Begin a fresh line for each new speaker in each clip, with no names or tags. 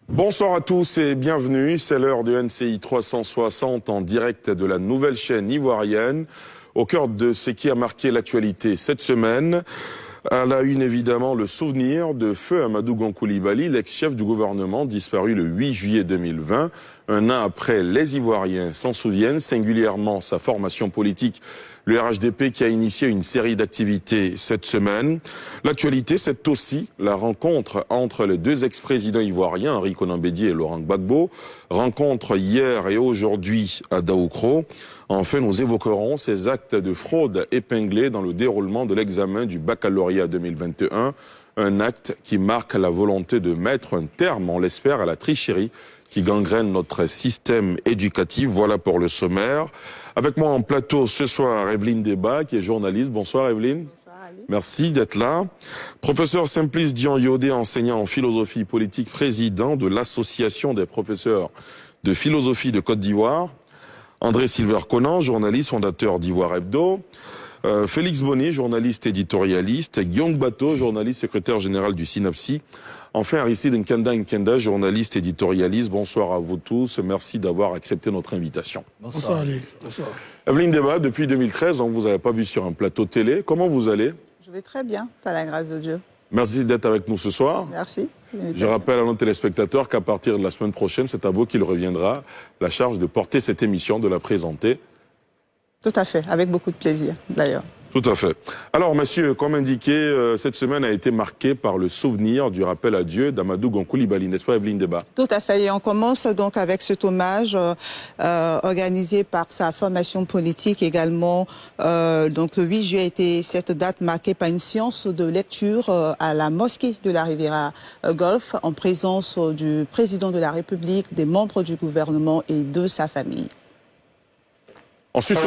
Bonsoir à tous et bienvenue, c'est l'heure de NCI 360 en direct de la nouvelle chaîne ivoirienne, au cœur de ce qui a marqué l'actualité cette semaine. À la une, évidemment, le souvenir de feu Amadou Gon Coulibaly, l'ex-chef du gouvernement disparu le 8 juillet 2020. Un an après, les Ivoiriens s'en souviennent, singulièrement sa formation politique, le RHDP, qui a initié une série d'activités cette semaine. L'actualité, c'est aussi la rencontre entre les deux ex-présidents ivoiriens, Henri Konan Bédié et Laurent Gbagbo. Rencontre hier et aujourd'hui à Daoukro. Enfin, nous évoquerons ces actes de fraude épinglés dans le déroulement de l'examen du baccalauréat 2021. Un acte qui marque la volonté de mettre un terme, on l'espère, à la tricherie qui gangrène notre système éducatif. Voilà pour le sommaire. Avec moi en plateau ce soir, Evelyne Deba, qui est journaliste. Bonsoir Evelyne.
Bonsoir Ali.
Merci d'être là. Professeur Simplice Dian Yodé, enseignant en philosophie politique, président de l'Association des professeurs de philosophie de Côte d'Ivoire. André Silver Conan, journaliste, fondateur d'Ivoire Hebdo. Félix Bonnet, journaliste éditorialiste. Guillaume Bateau, journaliste, secrétaire général du SYNAPSI. Enfin, Aristide Nkenda, journaliste éditorialiste. Bonsoir à vous tous. Merci d'avoir accepté notre invitation.
Bonsoir Ali. Bonsoir.
Evelyne Deba, depuis 2013, on ne vous avait pas vu sur un plateau télé. Comment vous allez?
Je vais très bien, par la grâce de Dieu.
Merci d'être avec nous ce soir.
Merci.
Je rappelle à nos téléspectateurs qu'à partir de la semaine prochaine, c'est à vous qu'il reviendra la charge de porter cette émission, de la présenter.
Tout à fait, avec beaucoup de plaisir d'ailleurs.
Tout à fait. Alors, monsieur, comme indiqué, cette semaine a été marquée par le souvenir du rappel à Dieu d'Amadou Gon Coulibaly, n'est-ce pas, Evelyne Deba?
Tout à fait, et on commence donc avec cet hommage organisé par sa formation politique également. Donc le 8 juillet a été cette date marquée par une séance de lecture à la mosquée de la Riviera Golf en présence du président de la République, des membres du gouvernement et de sa famille.
Ensuite,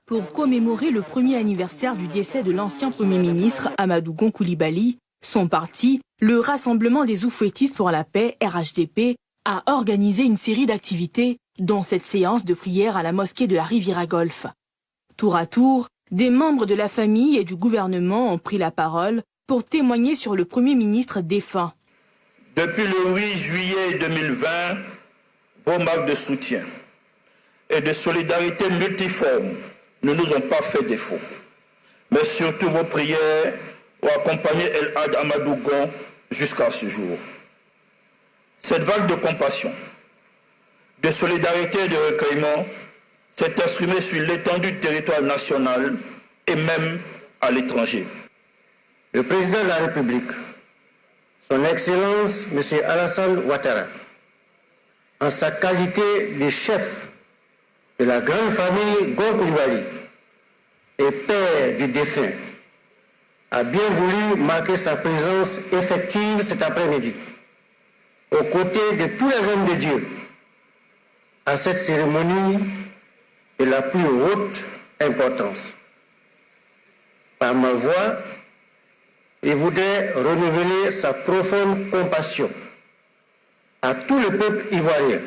pour commémorer le premier anniversaire du décès de l'ancien Premier ministre Amadou Gon Coulibaly, son parti, le Rassemblement des Oufouettistes pour la paix, RHDP, a organisé une série d'activités, dont cette séance de prière à la mosquée de la Riviera Golf. Tour à tour, des membres de la famille et du gouvernement ont pris la parole pour témoigner sur le Premier ministre défunt.
Depuis le 8 juillet 2020, vos marques de soutien et de solidarité multiforme ne nous ont pas fait défaut. Mais surtout vos prières ont accompagné El Hadj Amadou Gon jusqu'à ce jour. Cette vague de compassion, de solidarité et de recueillement s'est exprimée sur l'étendue du territoire national et même à l'étranger.
Le président de la République, son Excellence M. Alassane Ouattara, en sa qualité de chef de la grande famille Gon Coulibaly et père du défunt, a bien voulu marquer sa présence effective cet après-midi, aux côtés de tous les hommes de Dieu, à cette cérémonie de la plus haute importance. Par ma voix, il voudrait renouveler sa profonde compassion à tout le peuple ivoirien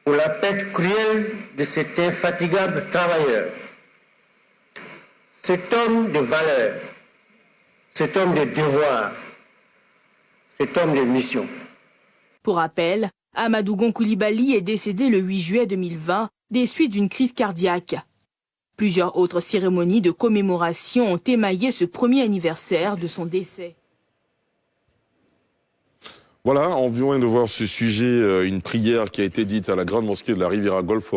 pour la perte cruelle de cet infatigable travailleur, cet homme de valeur, cet homme de devoir, cet homme de mission.
Pour rappel, Amadou Gon Coulibaly est décédé le 8 juillet 2020 des suites d'une crise cardiaque. Plusieurs autres cérémonies de commémoration ont émaillé ce premier anniversaire de son décès.
Voilà, on vient de voir ce sujet, une prière qui a été dite à la grande mosquée de la Riviera Golf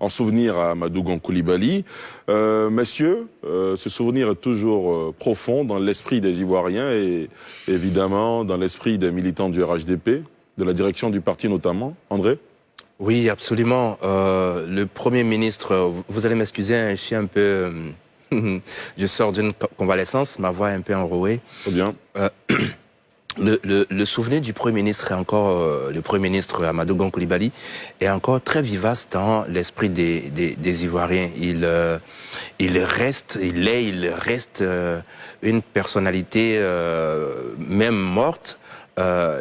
en souvenir à Amadou Gon Coulibaly. Messieurs, ce souvenir est toujours profond dans l'esprit des Ivoiriens et évidemment dans l'esprit des militants du RHDP, de la direction du parti notamment. André?
Oui, absolument. Le Premier ministre, vous allez m'excuser, je suis un peu... je sors d'une convalescence, ma voix est un peu enrouée.
Très bien.
Le souvenir du Premier ministre est encore, le Premier ministre Amadou Gon Coulibaly est encore très vivace dans l'esprit des Ivoiriens. Il reste une personnalité, même morte,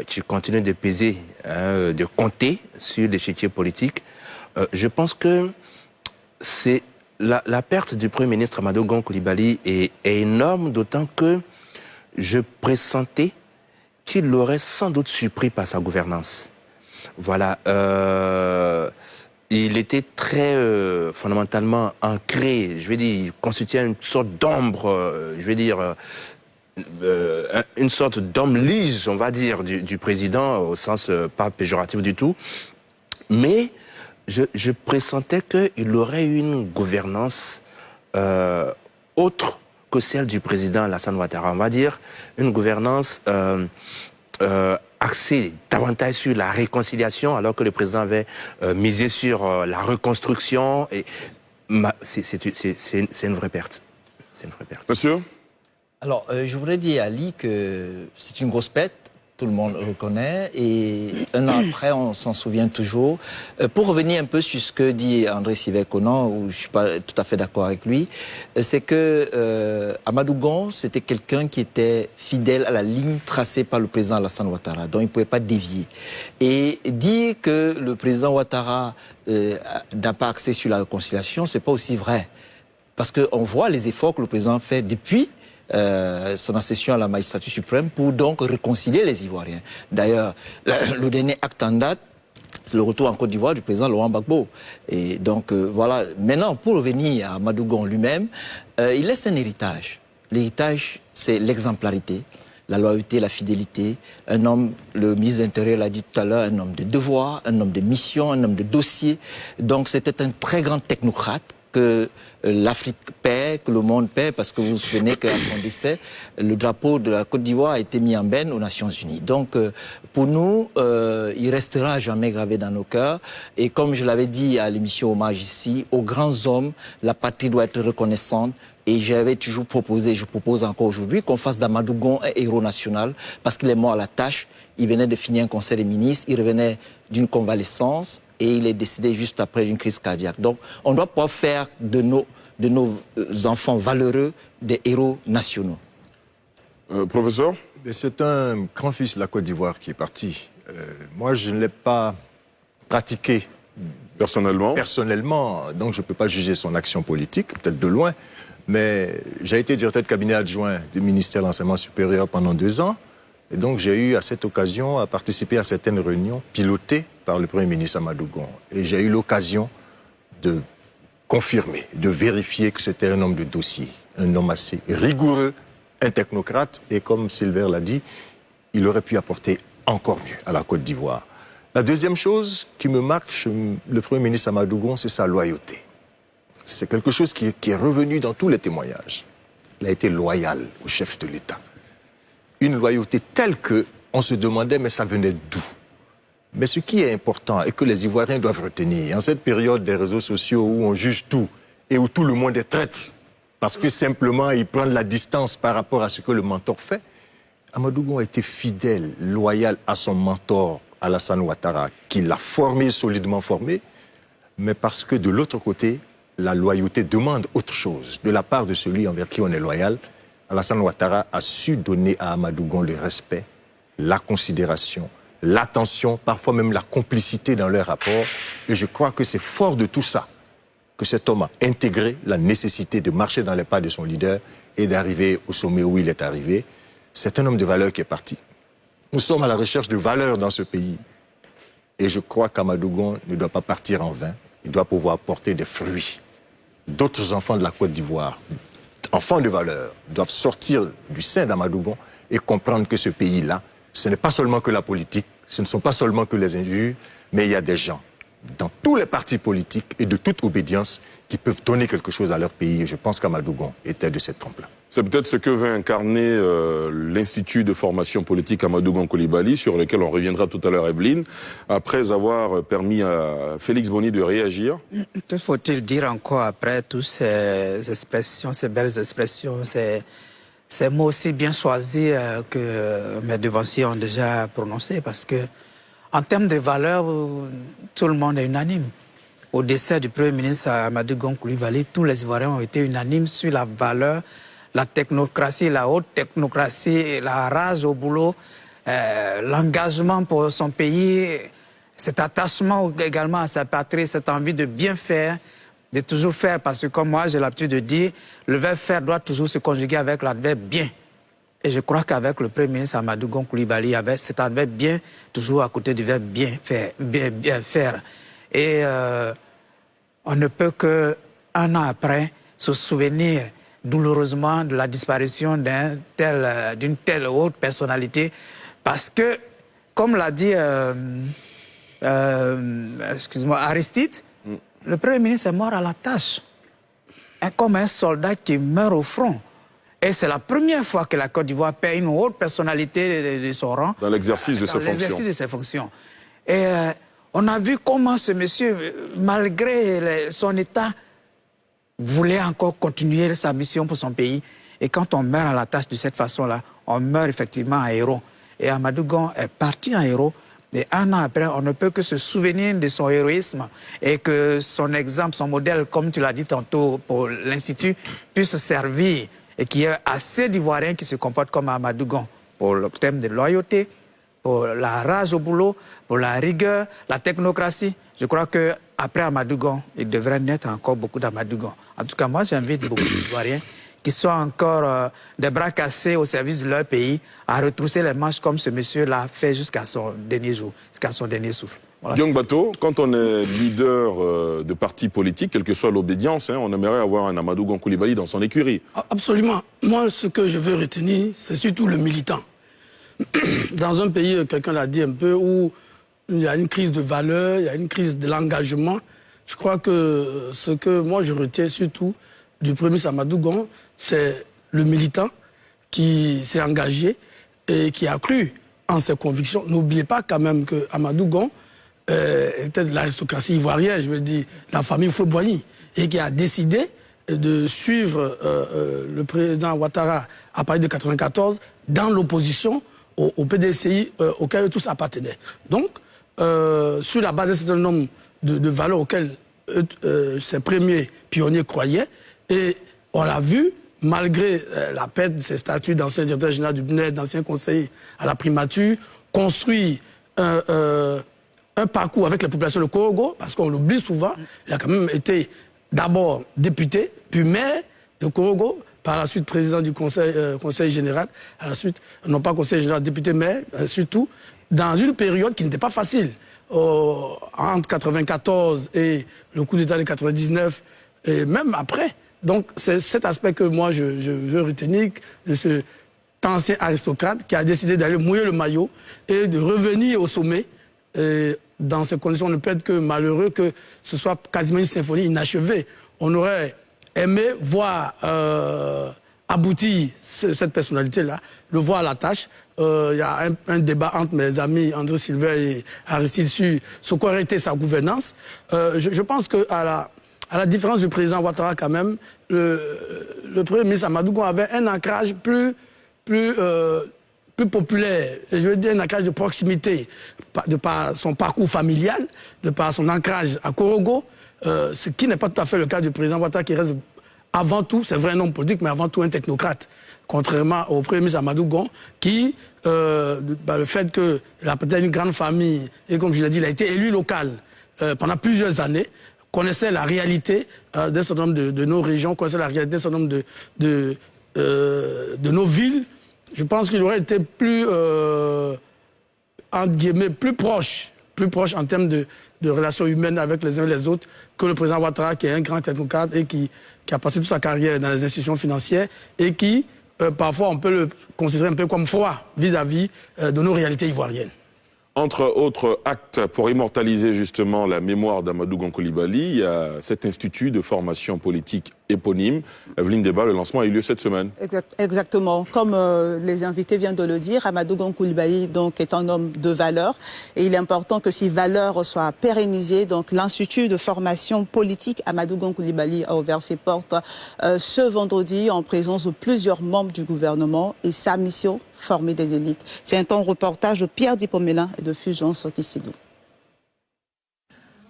qui continue de peser, de compter sur l'échiquier politique. Je pense que c'est la perte du Premier ministre Amadou Gon Coulibaly est énorme, d'autant que je pressentais qu'il l'aurait sans doute surpris par sa gouvernance. Voilà. Il était très fondamentalement ancré, je vais dire, il constituait une sorte d'ombre, je vais dire, une sorte d'homme lige, on va dire, du président, au sens pas péjoratif du tout. Mais je pressentais qu'il aurait eu une gouvernance autre que celle du président Alassane Ouattara. On va dire une gouvernance axée davantage sur la réconciliation, alors que le président avait misé sur la reconstruction. Et c'est une vraie perte. C'est une vraie perte.
Monsieur ?
Alors, je voudrais dire à Ali que c'est une grosse perte. Tout le monde le reconnaît et un an après, on s'en souvient toujours. Pour revenir un peu sur ce que dit André Sivert-Conan, où je ne suis pas tout à fait d'accord avec lui, c'est que Amadou Gon, c'était quelqu'un qui était fidèle à la ligne tracée par le président Alassane Ouattara, dont il ne pouvait pas dévier. Et dire que le président Ouattara n'a pas axé sur la réconciliation, ce n'est pas aussi vrai. Parce qu'on voit les efforts que le président fait depuis son accession à la magistrature suprême pour donc réconcilier les Ivoiriens. D'ailleurs, le dernier acte en date, c'est le retour en Côte d'Ivoire du président Laurent Gbagbo. Et donc, voilà. Maintenant, pour revenir à Amadou Gon lui-même, il laisse un héritage. L'héritage, c'est l'exemplarité, la loyauté, la fidélité. Un homme, le ministre de l'Intérieur l'a dit tout à l'heure, un homme de devoir, un homme de mission, un homme de dossier. Donc, c'était un très grand technocrate que l'Afrique paie, que le monde paie, parce que vous vous souvenez qu'à son décès, le drapeau de la Côte d'Ivoire a été mis en berne aux Nations Unies. Donc, pour nous, il restera jamais gravé dans nos cœurs. Et comme je l'avais dit à l'émission Hommage ici, aux grands hommes, la patrie doit être reconnaissante. Et j'avais toujours proposé, je propose encore aujourd'hui, qu'on fasse d'Amadou Gon un héros national, parce qu'il est mort à la tâche. Il venait de finir un conseil des ministres, il revenait d'une convalescence, et il est décédé juste après une crise cardiaque. Donc, on doit pouvoir faire de nos enfants valeureux des héros nationaux.
Professeur ?
C'est un grand-fils de la Côte d'Ivoire qui est parti. Moi, je ne l'ai pas pratiqué personnellement, donc je ne peux pas juger son action politique, peut-être de loin, mais j'ai été directeur de cabinet adjoint du ministère de l'Enseignement supérieur pendant 2 ans. Et donc, j'ai eu à cette occasion à participer à certaines réunions pilotées par le Premier ministre Amadou Gon. Et j'ai eu l'occasion de confirmer, de vérifier que c'était un homme de dossier, un homme assez rigoureux, un technocrate. Et comme Silver l'a dit, il aurait pu apporter encore mieux à la Côte d'Ivoire. La deuxième chose qui me marque chez le Premier ministre Amadou Gon, c'est sa loyauté. C'est quelque chose qui est revenu dans tous les témoignages. Il a été loyal au chef de l'État. Une loyauté telle qu'on se demandait, mais ça venait d'où? Mais ce qui est important et que les Ivoiriens doivent retenir, en cette période des réseaux sociaux où on juge tout et où tout le monde est traître, parce que simplement ils prennent la distance par rapport à ce que le mentor fait, Amadou Gon a été fidèle, loyal à son mentor, Alassane Ouattara, qui l'a formé, solidement formé, mais parce que de l'autre côté, la loyauté demande autre chose. De la part de celui envers qui on est loyal, Alassane Ouattara a su donner à Amadou Gon le respect, la considération, l'attention, parfois même la complicité dans leur rapport. Et je crois que c'est fort de tout ça que cet homme a intégré la nécessité de marcher dans les pas de son leader et d'arriver au sommet où il est arrivé. C'est un homme de valeur qui est parti. Nous sommes à la recherche de valeurs dans ce pays. Et je crois qu'Amadou Gon ne doit pas partir en vain. Il doit pouvoir porter des fruits. D'autres enfants de la Côte d'Ivoire, enfants de valeur, doivent sortir du sein d'Amadou Gon et comprendre que ce pays-là, ce n'est pas seulement que la politique, ce ne sont pas seulement que les injures, mais il y a des gens dans tous les partis politiques et de toute obédience qui peuvent donner quelque chose à leur pays. Et je pense qu'Amadou Gon était de cette trempe-là.
C'est peut-être ce que veut incarner l'Institut de formation politique Amadou Gon Coulibaly, sur lequel on reviendra tout à l'heure, Evelyne, après avoir permis à Félix Boni de réagir.
Que faut-il dire encore après toutes ces expressions, ces belles expressions, ces mots aussi bien choisis que mes devanciers ont déjà prononcés, parce que en termes de valeurs, tout le monde est unanime. Au décès du Premier ministre Amadou Gon Coulibaly, tous les Ivoiriens ont été unanimes sur la valeur, la technocratie, la haute technocratie, la rage au boulot, l'engagement pour son pays. cet attachement également à sa patrie, cette envie de bien faire, de toujours faire, parce que comme moi j'ai l'habitude de dire, le verbe faire doit toujours se conjuguer avec l'adverbe bien. Et je crois qu'avec le Premier ministre Amadou Gon Coulibaly, il y avait cet adverbe bien toujours à côté du verbe bien faire. Bien faire. Et on ne peut qu'un an après se souvenir douloureusement de la disparition d'une telle haute personnalité, parce que, comme l'a dit Aristide, le Premier ministre est mort à la tâche, comme un soldat qui meurt au front. Et c'est la première fois que la Côte d'Ivoire paie une haute personnalité de son rang.
Dans l'exercice de ses fonctions.
Et on a vu comment ce monsieur, malgré son état, voulait encore continuer sa mission pour son pays. Et quand on meurt à la tâche de cette façon-là, on meurt effectivement en héros. Et Amadou Gon est parti en héros. Et un an après, on ne peut que se souvenir de son héroïsme et que son exemple, son modèle, comme tu l'as dit tantôt pour l'Institut, puisse servir et qu'il y ait assez d'Ivoiriens qui se comportent comme Amadou Gon pour le thème de loyauté, pour la rage au boulot, pour la rigueur, la technocratie. Je crois qu'après Amadou Gon, il devrait naître encore beaucoup d'Amadou Gon. En tout cas, moi, j'invite beaucoup d'Ivoiriens qui sont encore des bras cassés au service de leur pays, à retrousser les manches comme ce monsieur l'a fait jusqu'à son dernier jour, jusqu'à son dernier souffle. Voilà.
Diong Bato, quand on est leader de parti politique, quelle que soit l'obédience, on aimerait avoir un Amadou Gon Coulibaly dans son écurie.
Absolument. Moi, ce que je veux retenir, c'est surtout le militant. Dans un pays, quelqu'un l'a dit un peu, où il y a une crise de valeur, il y a une crise de l'engagement, je crois que ce que moi je retiens surtout du Premier ministre Amadou Gon, c'est le militant qui s'est engagé et qui a cru en ses convictions. N'oubliez pas quand même que Amadou Gon était de l'aristocratie ivoirienne, je veux dire, la famille Fouet-Boigny, et qui a décidé de suivre le président Ouattara à partir de 1994 dans l'opposition au PDCI auquel tous appartenaient. Donc, sur la base d'un certain nombre de valeurs auxquelles ces premiers pionniers croyaient, et on l'a vu, malgré la perte de ses statuts d'ancien directeur général du BNED, d'ancien conseiller à la primature, construit un parcours avec les populations de Korogo, parce qu'on l'oublie souvent, il a quand même été d'abord député, puis maire de Korogo, par la suite président du conseil général, à la suite, non pas conseil général, député maire, surtout, dans une période qui n'était pas facile. Entre 1994 et le coup d'État de 1999, et même après. Donc c'est cet aspect que moi je veux retenir de cet ancien aristocrate qui a décidé d'aller mouiller le maillot et de revenir au sommet. Et dans ces conditions, on ne peut être que malheureux que ce soit quasiment une symphonie inachevée. On aurait aimé voir aboutir cette personnalité-là, le voir à la tâche. Il y a un débat entre mes amis André Sylvain et Aristide sur ce qu'aurait été sa gouvernance. Je pense qu'à la différence du président Ouattara quand même, le Premier ministre Amadou Gon avait un ancrage plus populaire, je veux dire un ancrage de proximité, de par son parcours familial, de par son ancrage à Korogo, ce qui n'est pas tout à fait le cas du président Ouattara qui reste avant tout, c'est vrai un homme politique, mais avant tout un technocrate. Contrairement au Premier ministre Amadou Gon, qui, le fait qu'il a peut-être une grande famille, et comme je l'ai dit, il a été élu local pendant plusieurs années, connaissait la réalité d'un certain nombre de nos régions, connaissait la réalité d'un certain nombre de nos villes. Je pense qu'il aurait été plus, entre guillemets, plus proche en termes de relations humaines avec les uns et les autres que le président Ouattara, qui est un grand technocrate et qui a passé toute sa carrière dans les institutions financières et qui, parfois, on peut le considérer un peu comme froid vis-à-vis de nos réalités ivoiriennes.
Entre autres actes pour immortaliser justement la mémoire d'Amadou Gon Coulibaly, il y a cet institut de formation politique éponyme. Evelyne Deba, le lancement a eu lieu cette semaine.
Exactement. Comme les invités viennent de le dire, Amadou Gon Coulibaly donc, est un homme de valeur et il est important que ces valeurs soient pérennisées. Donc l'Institut de formation politique Amadou Gon Coulibaly a ouvert ses portes ce vendredi en présence de plusieurs membres du gouvernement et sa mission, former des élites. C'est un temps reportage de Pierre Dipomélin et de Fulgence Kissidou.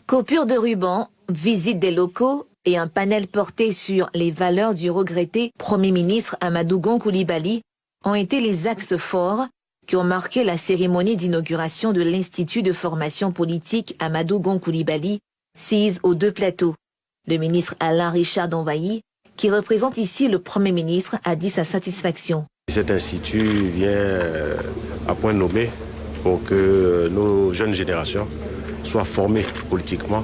Coupure de ruban, visite des locaux et un panel porté sur les valeurs du regretté Premier ministre Amadou Gon Coulibaly ont été les axes forts qui ont marqué la cérémonie d'inauguration de l'Institut de formation politique Amadou Gon Coulibaly, CIS aux deux plateaux. Le ministre Alain Richard Donvayi, qui représente ici le Premier ministre, a dit sa satisfaction.
Cet institut vient à point nommé pour que nos jeunes générations soient formées politiquement,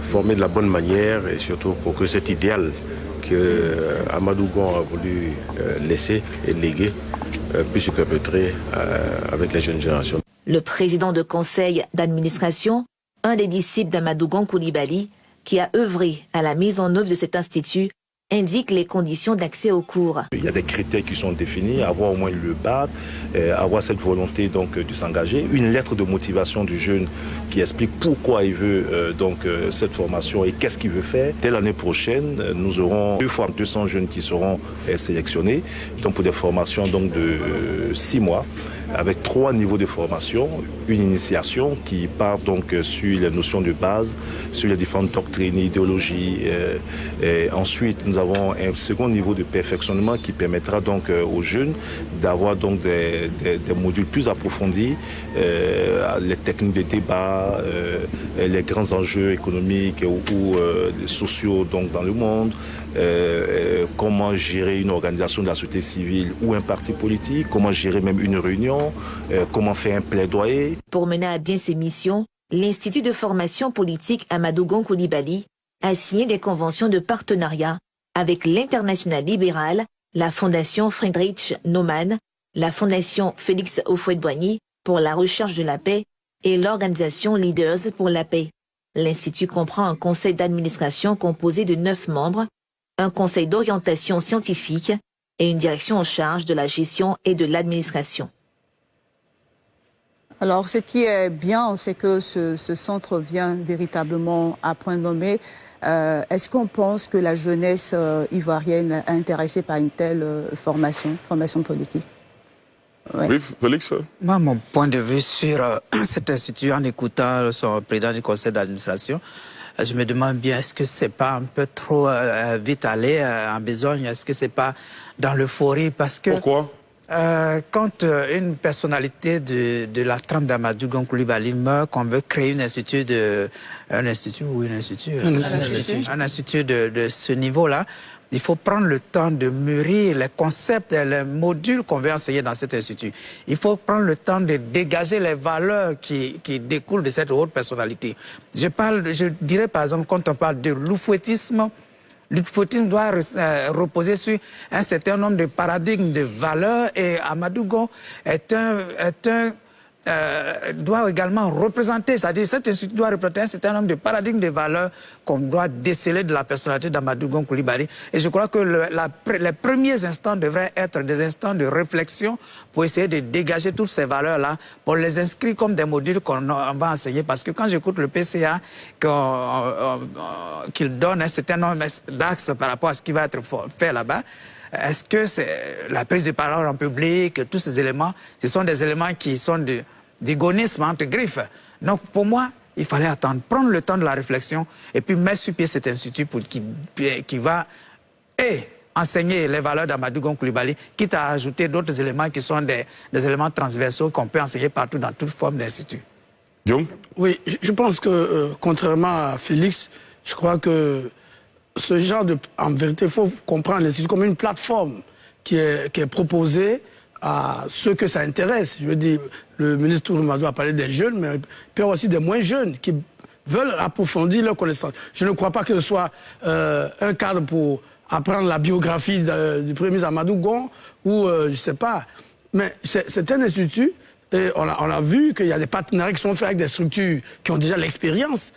formées de la bonne manière et surtout pour que cet idéal que Amadou Gon a voulu laisser et léguer puisse se perpétrer avec les jeunes générations.
Le président de conseil d'administration, un des disciples d'Amadou Gon Coulibaly, qui a œuvré à la mise en œuvre de cet institut, indique les conditions d'accès aux cours.
Il y a des critères qui sont définis, avoir au moins le bac, avoir cette volonté donc de s'engager, une lettre de motivation du jeune qui explique pourquoi il veut cette formation et qu'est-ce qu'il veut faire. Dès l'année prochaine, nous aurons 2 fois 200 jeunes qui seront sélectionnés donc pour des formations donc de 6 mois. Avec 3 niveaux de formation, une initiation qui part donc sur les notions de base, sur les différentes doctrines, idéologies. Et ensuite, nous avons un second niveau de perfectionnement qui permettra donc aux jeunes d'avoir donc des modules plus approfondis, les techniques de débat, les grands enjeux économiques ou sociaux donc dans le monde, comment gérer une organisation de la société civile ou un parti politique, comment gérer même une réunion, comment faire un plaidoyer.
Pour mener à bien ses missions, l'Institut de formation politique Amadou Gon Coulibaly a signé des conventions de partenariat avec l'Internationale libérale, la Fondation Friedrich Naumann, la Fondation Félix Houphouët-Boigny pour la recherche de la paix et l'organisation Leaders pour la paix. L'Institut comprend un conseil d'administration composé de 9 membres, un conseil d'orientation scientifique et une direction en charge de la gestion et de l'administration.
Alors, ce qui est bien, c'est que ce centre vient véritablement à point nommé. Est-ce qu'on pense que la jeunesse ivoirienne est intéressée par une telle formation politique?
Ouais. Oui, Félix.
Moi, mon point de vue sur cet institut, en écoutant son président du conseil d'administration, je me demande bien, est-ce que c'est pas un peu trop vite allé en besogne? Est-ce que c'est pas dans l'euphorie? Parce que
pourquoi?
Quand une personnalité de la trempe d'Amadou Gon Coulibaly meurt, qu'on veut créer un institut de ce niveau-là, il faut prendre le temps de mûrir les concepts et les modules qu'on veut enseigner dans cet institut. Il faut prendre le temps de dégager les valeurs qui découlent de cette haute personnalité. Je dirais par exemple, quand on parle de l'oufouettisme, l'oufouettisme doit reposer sur un certain nombre de paradigmes, de valeurs, et Amadou Gon doit également représenter, c'est-à-dire cet institut doit représenter un certain nombre de paradigmes, de valeurs qu'on doit déceler de la personnalité d'Amadou Gon Coulibaly. Et je crois que les premiers instants devraient être des instants de réflexion pour essayer de dégager toutes ces valeurs-là, pour les inscrire comme des modules qu'on va enseigner. Parce que quand j'écoute le PCA, qu'il donne un certain nombre d'axes par rapport à ce qui va être fait là-bas, est-ce que c'est la prise de parole en public, tous ces éléments, ce sont des éléments qui sont d'égonisme entre griffes. Donc pour moi, il fallait attendre, prendre le temps de la réflexion et puis mettre sur pied cet institut qui va enseigner les valeurs d'Amadou Gon Coulibaly, quitte à ajouter d'autres éléments qui sont des éléments transversaux qu'on peut enseigner partout dans toute forme d'institut.
Guillaume?
Oui, je pense que, contrairement à Félix, je crois que ce genre en vérité, il faut comprendre l'institut comme une plateforme qui est proposée à ceux que ça intéresse. Je veux dire, le ministre Tourumadou a parlé des jeunes, mais il peut y avoir aussi des moins jeunes qui veulent approfondir leur connaissance. Je ne crois pas que ce soit un cadre pour apprendre la biographie du premier ministre Amadou Gon ou je ne sais pas. Mais c'est un institut. Et on a vu qu'il y a des partenariats qui sont faits avec des structures qui ont déjà l'expérience.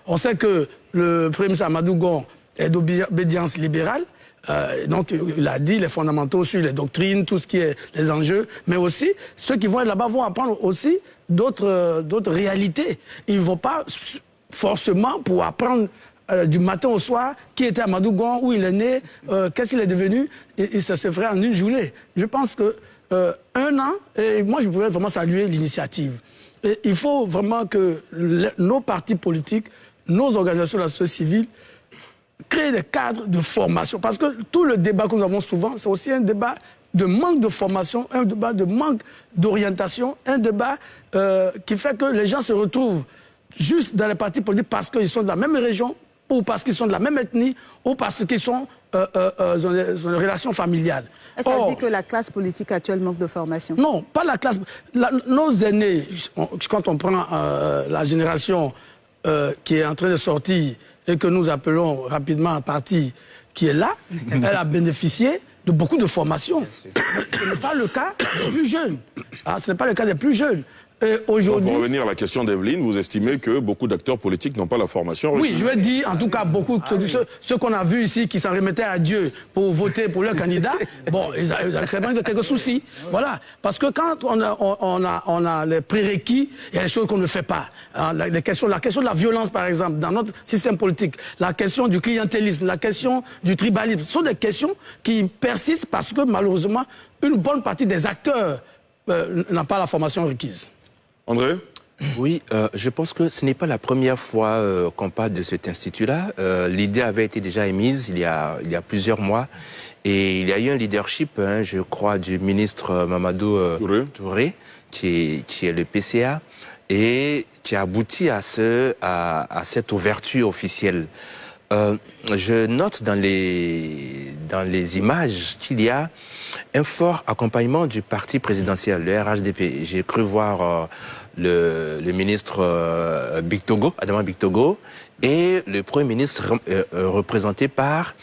On sait que le premier ministre Amadou Gon est d'obédience libérale. Donc, il a dit les fondamentaux sur les doctrines, tout ce qui est les enjeux. Mais aussi, ceux qui vont être là-bas vont apprendre aussi d'autres réalités. Ils ne vont pas forcément pour apprendre du matin au soir qui était Amadou Gon, où il est né, qu'est-ce qu'il est devenu. Et ça se ferait en une journée. Je pense que 1 an, et moi je pourrais vraiment saluer l'initiative. Il faut vraiment que nos partis politiques, nos organisations de la société civile créent des cadres de formation. Parce que tout le débat que nous avons souvent, c'est aussi un débat de manque de formation, un débat de manque d'orientation, un débat qui fait que les gens se retrouvent juste dans les partis politiques parce qu'ils sont de la même région, ou parce qu'ils sont de la même ethnie, ou parce qu'ils ont une relation familiale.
Est-ce que ça dit que la classe politique actuelle manque de formation?
Non, pas la classe. Nos aînés, quand on prend la génération qui est en train de sortir et que nous appelons rapidement un parti qui est là, elle a bénéficié de beaucoup de formation. Ce n'est pas le cas des plus jeunes. Ce n'est pas le cas des plus jeunes.
Pour revenir à la question d'Evelyne, vous estimez que beaucoup d'acteurs politiques n'ont pas la formation requise?
Oui, je veux dire, en tout cas, beaucoup, ceux qu'on a vus ici qui s'en remettaient à Dieu pour voter pour leur candidat, bon, ils ont quand même quelques soucis. Voilà. Parce que quand on a les prérequis, il y a des choses qu'on ne fait pas. La question de la violence, par exemple, dans notre système politique, la question du clientélisme, la question du tribalisme, ce sont des questions qui persistent parce que, malheureusement, une bonne partie des acteurs n'ont pas la formation requise.
André?
Oui, je pense que ce n'est pas la première fois qu'on parle de cet institut-là. L'idée avait été déjà émise il y a plusieurs mois. Et il y a eu un leadership, je crois, du ministre Mamadou Touré, qui est le PCA, et qui a abouti à cette ouverture officielle. Je note dans les images qu'il y a un fort accompagnement du parti présidentiel, le RHDP. J'ai cru voir le ministre Adama Bictogo et le Premier ministre représenté par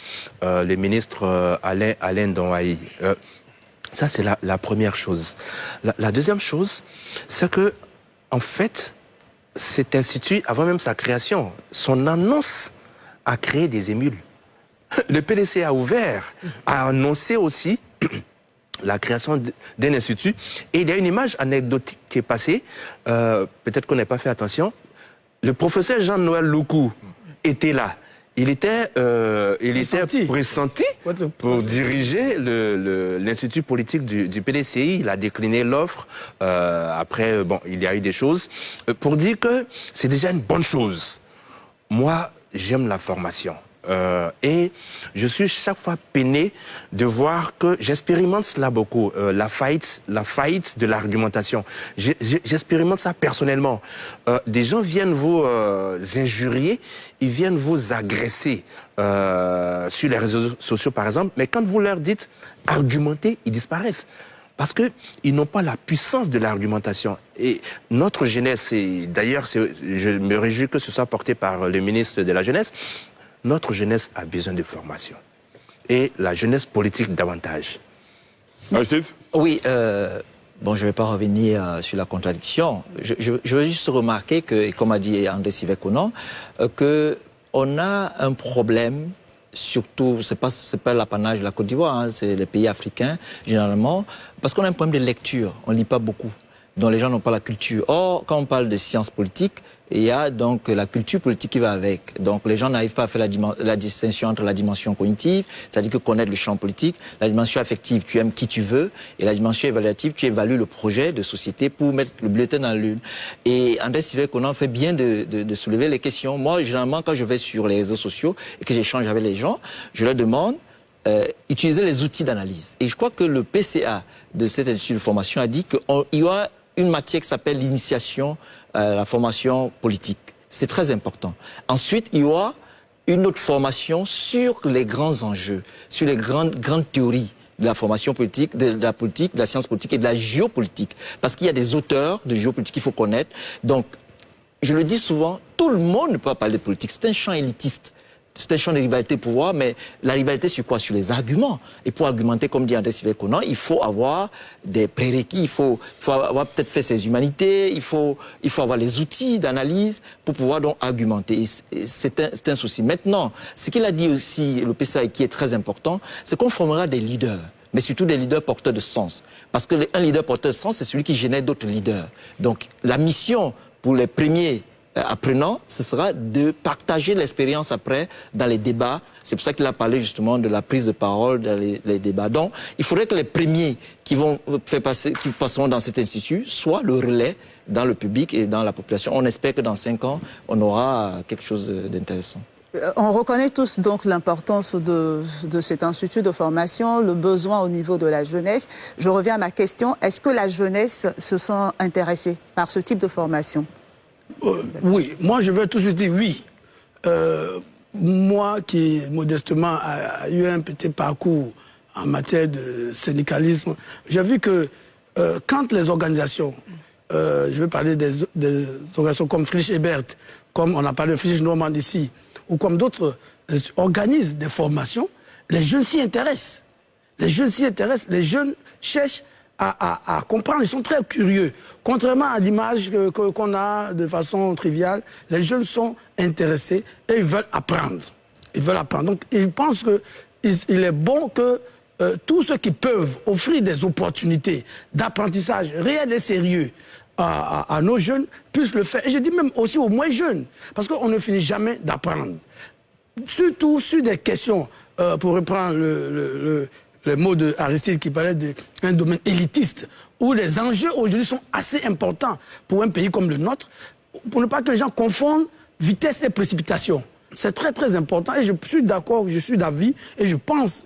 le ministre Alain Donwaï. Ça, c'est la première chose. La deuxième chose, c'est que, en fait, cet institut, avant même sa création, son annonce a créé des émules. Le PDC a ouvert, a annoncé aussi la création d'un institut. Et il y a une image anecdotique qui est passée, peut-être qu'on n'a pas fait attention. Le professeur Jean-Noël Loukou était là. Il était pressenti pour diriger l'institut politique du PDCI. Il a décliné l'offre. Après, bon, il y a eu des choses. Pour dire que c'est déjà une bonne chose. Moi, j'aime la formation. Et je suis chaque fois peiné de voir que j'expérimente cela beaucoup, la fight de l'argumentation. J'expérimente ça personnellement. Des gens viennent vous injurier, ils viennent vous agresser sur les réseaux sociaux par exemple, mais quand vous leur dites argumenter, ils disparaissent. Parce qu'ils n'ont pas la puissance de l'argumentation. Et notre jeunesse, et d'ailleurs je me réjouis que ce soit porté par le ministre de la Jeunesse, notre jeunesse a besoin de formation. Et la jeunesse politique davantage.
Oui, bon, je ne vais pas revenir sur la contradiction. Je veux juste remarquer que, comme a dit André Sivek-Onon, qu'on a un problème, surtout, c'est pas l'apanage de la Côte d'Ivoire, c'est les pays africains, généralement, parce qu'on a un problème de lecture. On ne lit pas beaucoup, dont les gens n'ont pas la culture. Or, quand on parle de sciences politiques, il y a donc la culture politique qui va avec. Donc les gens n'arrivent pas à faire la distinction entre la dimension cognitive, c'est-à-dire que connaître le champ politique, la dimension affective, tu aimes qui tu veux, et la dimension évaluative, tu évalues le projet de société pour mettre le bulletin dans l'urne. Et André Sivek-Onon fait bien de soulever les questions. Moi, généralement, quand je vais sur les réseaux sociaux et que j'échange avec les gens, je leur demande utiliser les outils d'analyse. Et je crois que le PCA de cette institut de formation a dit qu'il y aura une matière qui s'appelle l'initiation à la formation politique. C'est très important. Ensuite, il y aura une autre formation sur les grands enjeux, sur les grandes théories de la formation politique, de la science politique et de la géopolitique. Parce qu'il y a des auteurs de géopolitique qu'il faut connaître. Donc, je le dis souvent, tout le monde ne peut pas parler de politique. C'est un champ élitiste. C'est un champ de rivalité pouvoir, mais la rivalité sur quoi? Sur les arguments. Et pour argumenter, comme dit André Sivek-Onon, il faut avoir des prérequis, il faut avoir peut-être fait ses humanités, il faut avoir les outils d'analyse pour pouvoir donc argumenter. C'est un souci. Maintenant, ce qu'il a dit aussi, le PCA, qui est très important, c'est qu'on formera des leaders, mais surtout des leaders porteurs de sens. Parce qu'un leader porteur de sens, c'est celui qui génère d'autres leaders. Donc, la mission pour les premiers apprenants, ce sera de partager l'expérience après dans les débats. C'est pour ça qu'il a parlé justement de la prise de parole dans les débats. Donc, il faudrait que les premiers qui passeront dans cet institut soient le relais dans le public et dans la population. On espère que dans 5 ans, on aura quelque chose d'intéressant.
On reconnaît tous donc l'importance de cet institut de formation, le besoin au niveau de la jeunesse. Je reviens à ma question, est-ce que la jeunesse se sent intéressée par ce type de formation?
Oui, moi je vais tout de suite dire oui. Moi qui modestement a eu un petit parcours en matière de syndicalisme, j'ai vu que quand les organisations, je vais parler des organisations comme Friedrich Ebert, comme on a parlé de Friedrich Naumann ici, ou comme d'autres organisent des formations, les jeunes s'y intéressent. Les jeunes s'y intéressent, les jeunes cherchent à comprendre, ils sont très curieux. Contrairement à l'image qu'on a de façon triviale, les jeunes sont intéressés et ils veulent apprendre. Ils veulent apprendre. Donc ils pensent qu'il est bon que tous ceux qui peuvent offrir des opportunités d'apprentissage réel et sérieux à nos jeunes puissent le faire. Et je dis même aussi aux moins jeunes, parce qu'on ne finit jamais d'apprendre. Surtout sur des questions, pour reprendre le mot de Aristide qui parlait d'un domaine élitiste, où les enjeux aujourd'hui sont assez importants pour un pays comme le nôtre, pour ne pas que les gens confondent vitesse et précipitation. C'est très très important et je suis d'accord, je suis d'avis et je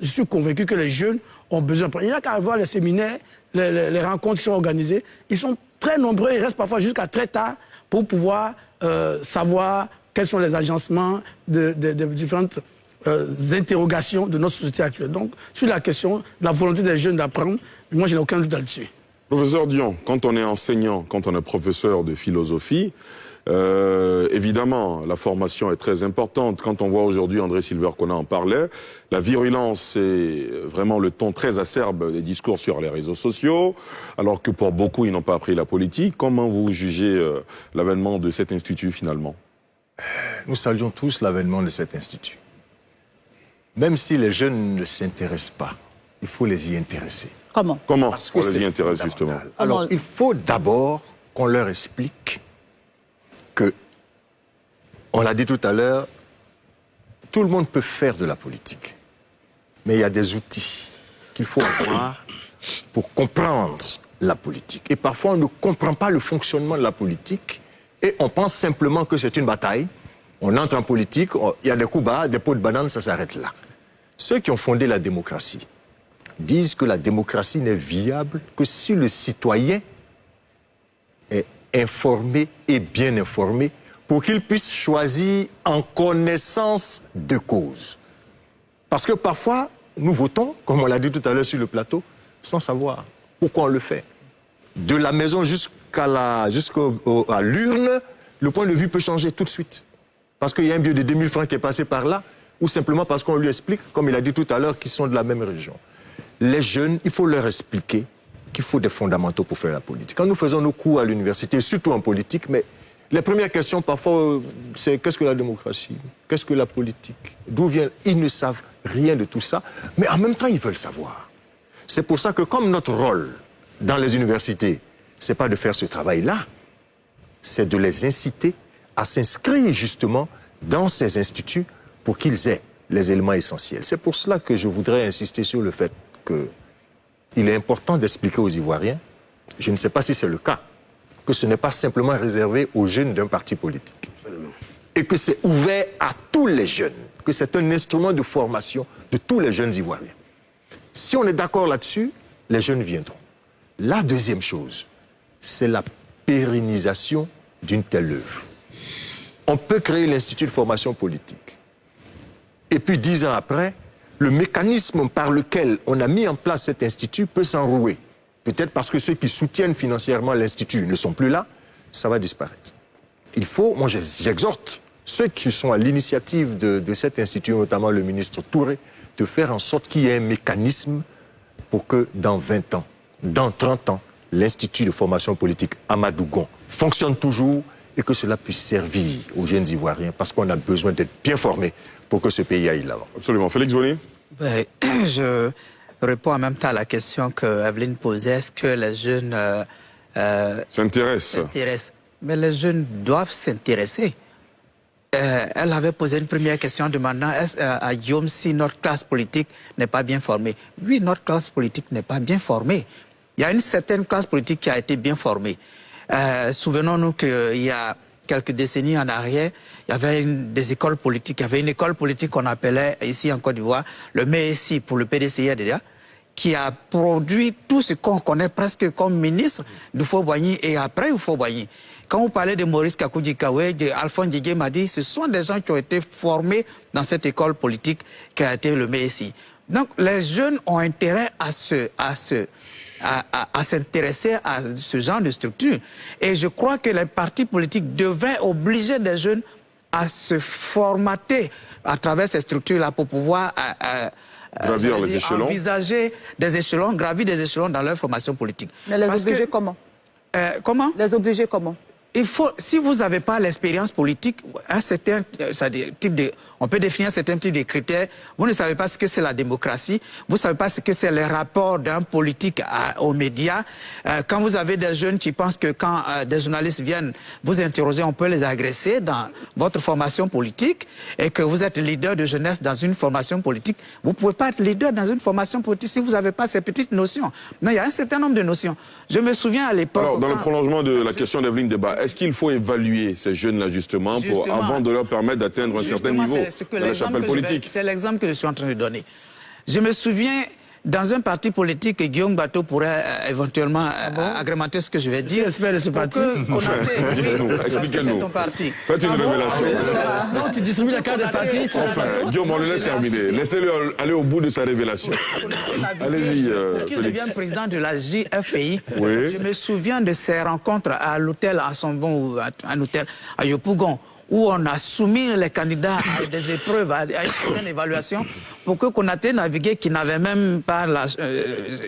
suis convaincu que les jeunes ont besoin. Il n'y a qu'à voir les séminaires, les rencontres qui sont organisées, ils sont très nombreux, ils restent parfois jusqu'à très tard pour pouvoir savoir quels sont les agencements de différentes interrogations de notre société actuelle. Donc, sur la question de la volonté des jeunes d'apprendre, moi, je n'ai aucun doute là-dessus.
Professeur Dion, quand on est enseignant, quand on est professeur de philosophie, évidemment, la formation est très importante. Quand on voit aujourd'hui, André Silver-Kona en parlait, la virulence, c'est vraiment le ton très acerbe des discours sur les réseaux sociaux, alors que pour beaucoup, ils n'ont pas appris la politique. Comment vous jugez l'avènement de cet institut, finalement?
Nous saluons tous l'avènement de cet institut. Même si les jeunes ne s'intéressent pas, il faut les y intéresser.
Comment?
Comment
Parce que
on les y intéresse, justement?
Alors, il faut d'abord qu'on leur explique que, on l'a dit tout à l'heure, tout le monde peut faire de la politique. Mais il y a des outils qu'il faut avoir pour comprendre la politique. Et parfois, on ne comprend pas le fonctionnement de la politique et on pense simplement que c'est une bataille. On entre en politique, il y a des coups bas, des pots de banane, ça s'arrête là. Ceux qui ont fondé la démocratie disent que la démocratie n'est viable que si le citoyen est informé et bien informé pour qu'il puisse choisir en connaissance de cause. Parce que parfois, nous votons, comme on l'a dit tout à l'heure sur le plateau, sans savoir pourquoi on le fait. De la maison jusqu'à l'urne, le point de vue peut changer tout de suite. Parce qu'il y a un billet de 2000 francs qui est passé par là, ou simplement parce qu'on lui explique, comme il a dit tout à l'heure, qu'ils sont de la même région. Les jeunes, il faut leur expliquer qu'il faut des fondamentaux pour faire la politique. Quand nous faisons nos cours à l'université, surtout en politique, mais les premières questions parfois, c'est qu'est-ce que la démocratie? Qu'est-ce que la politique? D'où vient? Ils ne savent rien de tout ça, mais en même temps, ils veulent savoir. C'est pour ça que comme notre rôle dans les universités, c'est pas de faire ce travail-là, c'est de les inciter à s'inscrire justement dans ces instituts pour qu'ils aient les éléments essentiels. C'est pour cela que je voudrais insister sur le fait qu'il est important d'expliquer aux Ivoiriens, je ne sais pas si c'est le cas, que ce n'est pas simplement réservé aux jeunes d'un parti politique. Et que c'est ouvert à tous les jeunes, que c'est un instrument de formation de tous les jeunes Ivoiriens. Si on est d'accord là-dessus, les jeunes viendront. La deuxième chose, c'est la pérennisation d'une telle œuvre. On peut créer l'Institut de formation politique. Et puis 10 ans après, le mécanisme par lequel on a mis en place cet institut peut s'enrouer. Peut-être parce que ceux qui soutiennent financièrement l'institut ne sont plus là, ça va disparaître. Il faut, moi j'exhorte ceux qui sont à l'initiative de cet institut, notamment le ministre Touré, de faire en sorte qu'il y ait un mécanisme pour que dans 20 ans, dans 30 ans, l'Institut de formation politique Amadou Gon fonctionne toujours et que cela puisse servir aux jeunes Ivoiriens parce qu'on a besoin d'être bien formés pour que ce pays aille l'avant.
Absolument. Félix Volé?
Je réponds en même temps à la question que Evelyne posait. Est-ce que les jeunes s'intéressent? Mais les jeunes doivent s'intéresser. Elle avait posé une première question en demandant à Guillaume si notre classe politique n'est pas bien formée. Oui, notre classe politique n'est pas bien formée. Il y a une certaine classe politique qui a été bien formée. Souvenons-nous qu'il y a quelques décennies en arrière, il y avait des écoles politiques. Il y avait une école politique qu'on appelait ici en Côte d'Ivoire le MESI pour le PDCI-DDA, qui a produit tout ce qu'on connaît presque comme ministre d'Oufo-Boigny et après Oufo-Boigny. Quand vous parlez de Maurice Kakoudji-Kaoué, d'Alphonse Didier Madi, ce sont des gens qui ont été formés dans cette école politique qui a été le MESI. Donc les jeunes ont intérêt à s'intéresser à ce genre de structure. Et je crois que les partis politiques devraient obliger les jeunes à se formater à travers ces structures-là pour pouvoir
gravir les échelons.
Envisager des échelons, gravir des échelons dans leur formation politique.
Mais les obliger comment?
Comment?
Les obliger comment?
Il faut, si vous n'avez pas l'expérience politique, un certain type de, on peut définir un certain type de critères. Vous ne savez pas ce que c'est la démocratie, vous ne savez pas ce que c'est les rapports d'un politique aux médias. Quand vous avez des jeunes qui pensent que quand des journalistes viennent vous interroger, on peut les agresser dans votre formation politique et que vous êtes leader de jeunesse dans une formation politique, vous ne pouvez pas être leader dans une formation politique si vous n'avez pas ces petites notions. Non, il y a un certain nombre de notions. Je me souviens à l'époque...
Alors, dans le prolongement de la question d'Evelyne Deba, est-ce qu'il faut évaluer ces jeunes-là justement avant de leur permettre d'atteindre un certain niveau dans la chapelle politique?
C'est l'exemple que je suis en train de donner. Je me souviens, dans un parti politique, Guillaume Bateau pourrait éventuellement agrémenter ce que je vais dire.
J'espère de ce parti.
Expliquez-nous.
C'est ton parti.
Faites une révélation.
Non, tu distribues la carte de parti.
Enfin, Guillaume, on le laisse terminer. Laissez-le aller au bout de sa révélation. Allez-y,
Qui devient président de la JFPI.
Oui.
Je me souviens de ces rencontres à l'hôtel à Sambon ou à un hôtel à Yopougon, où on a soumis les candidats à des épreuves, à une certaine évaluation, pour que Konaté naviguait qui n'avait même pas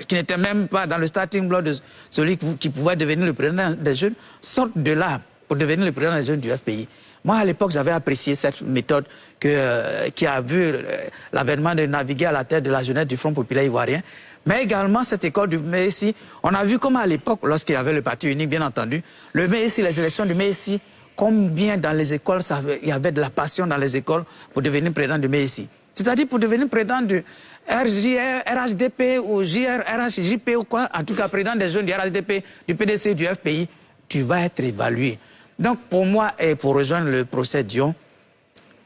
qui n'était même pas dans le starting block de celui qui pouvait devenir le président des jeunes, sorte de là pour devenir le président des jeunes du FPI. Moi, à l'époque, j'avais apprécié cette méthode qui a vu l'avènement de naviguer à la tête de la jeunesse du Front populaire ivoirien. Mais également, cette école du MESI, on a vu comment à l'époque, lorsqu'il y avait le parti unique, bien entendu, le MESI, les élections du MESI, combien dans les écoles, il y avait de la passion dans les écoles pour devenir président du MESI. C'est-à-dire pour devenir président du RHDP ou RHJP ou quoi, en tout cas président des jeunes du RHDP, du PDC, du FPI, tu vas être évalué. Donc pour moi, et pour rejoindre le procès Dion,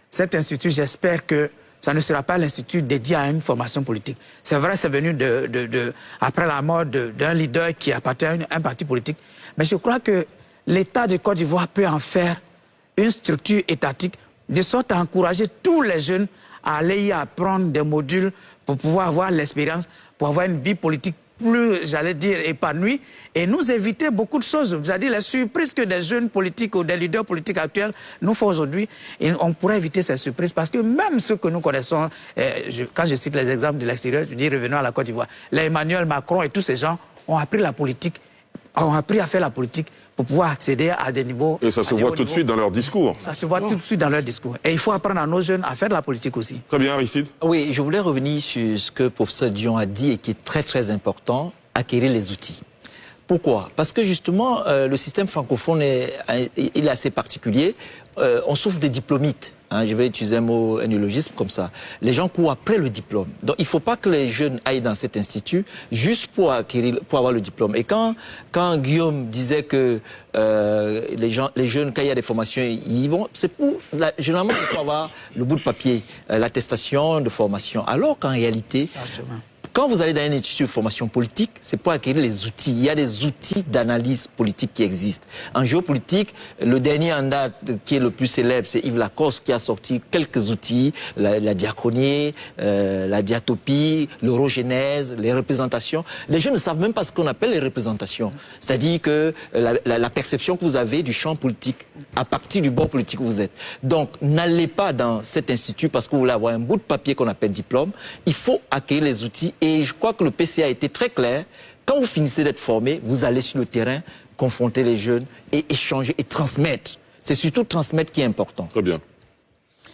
cet institut, j'espère que ça ne sera pas l'institut dédié à une formation politique. C'est vrai, c'est venu après la mort d'un leader qui appartient à un parti politique, mais je crois que l'État de Côte d'Ivoire peut en faire une structure étatique de sorte à encourager tous les jeunes à aller y apprendre des modules pour pouvoir avoir l'expérience, pour avoir une vie politique plus, j'allais dire, épanouie et nous éviter beaucoup de choses. C'est-à-dire les surprises que des jeunes politiques ou des leaders politiques actuels nous font aujourd'hui. Et on pourrait éviter ces surprises parce que même ceux que nous connaissons, quand je cite les exemples de l'extérieur, je dis revenons à la Côte d'Ivoire, les Emmanuel Macron et tous ces gens ont appris la politique, ont appris à faire la politique pour pouvoir accéder à des niveaux...
Et ça se voit tout de suite dans leur discours.
Ça se voit tout de suite dans leur discours. Et il faut apprendre à nos jeunes à faire de la politique aussi.
Très bien, Aristide.
Oui, je voulais revenir sur ce que le professeur Dion a dit et qui est très très important, acquérir les outils. Pourquoi? Parce que justement, le système francophone il est assez particulier. On souffre des diplomites. Hein, je vais utiliser un néologisme comme ça. Les gens courent après le diplôme. Donc, il ne faut pas que les jeunes aillent dans cet institut juste pour avoir le diplôme. Et quand Guillaume disait que les jeunes, quand il y a des formations, ils y vont, c'est pour... généralement, il faut avoir le bout de papier, l'attestation de formation. Alors qu'en réalité... Quand vous allez dans un institut de formation politique, c'est pour acquérir les outils. Il y a des outils d'analyse politique qui existent. En géopolitique, le dernier en date qui est le plus célèbre, c'est Yves Lacoste qui a sorti quelques outils, la diachronie, la diatopie, l'eurogenèse, les représentations. Les gens ne savent même pas ce qu'on appelle les représentations. C'est-à-dire que la perception que vous avez du champ politique à partir du bord politique où vous êtes. Donc, n'allez pas dans cet institut parce que vous voulez avoir un bout de papier qu'on appelle diplôme. Il faut acquérir les outils. Et je crois que le PCA a été très clair. Quand vous finissez d'être formé, vous allez sur le terrain, confronter les jeunes et échanger et transmettre. C'est surtout transmettre qui est important.
Très bien.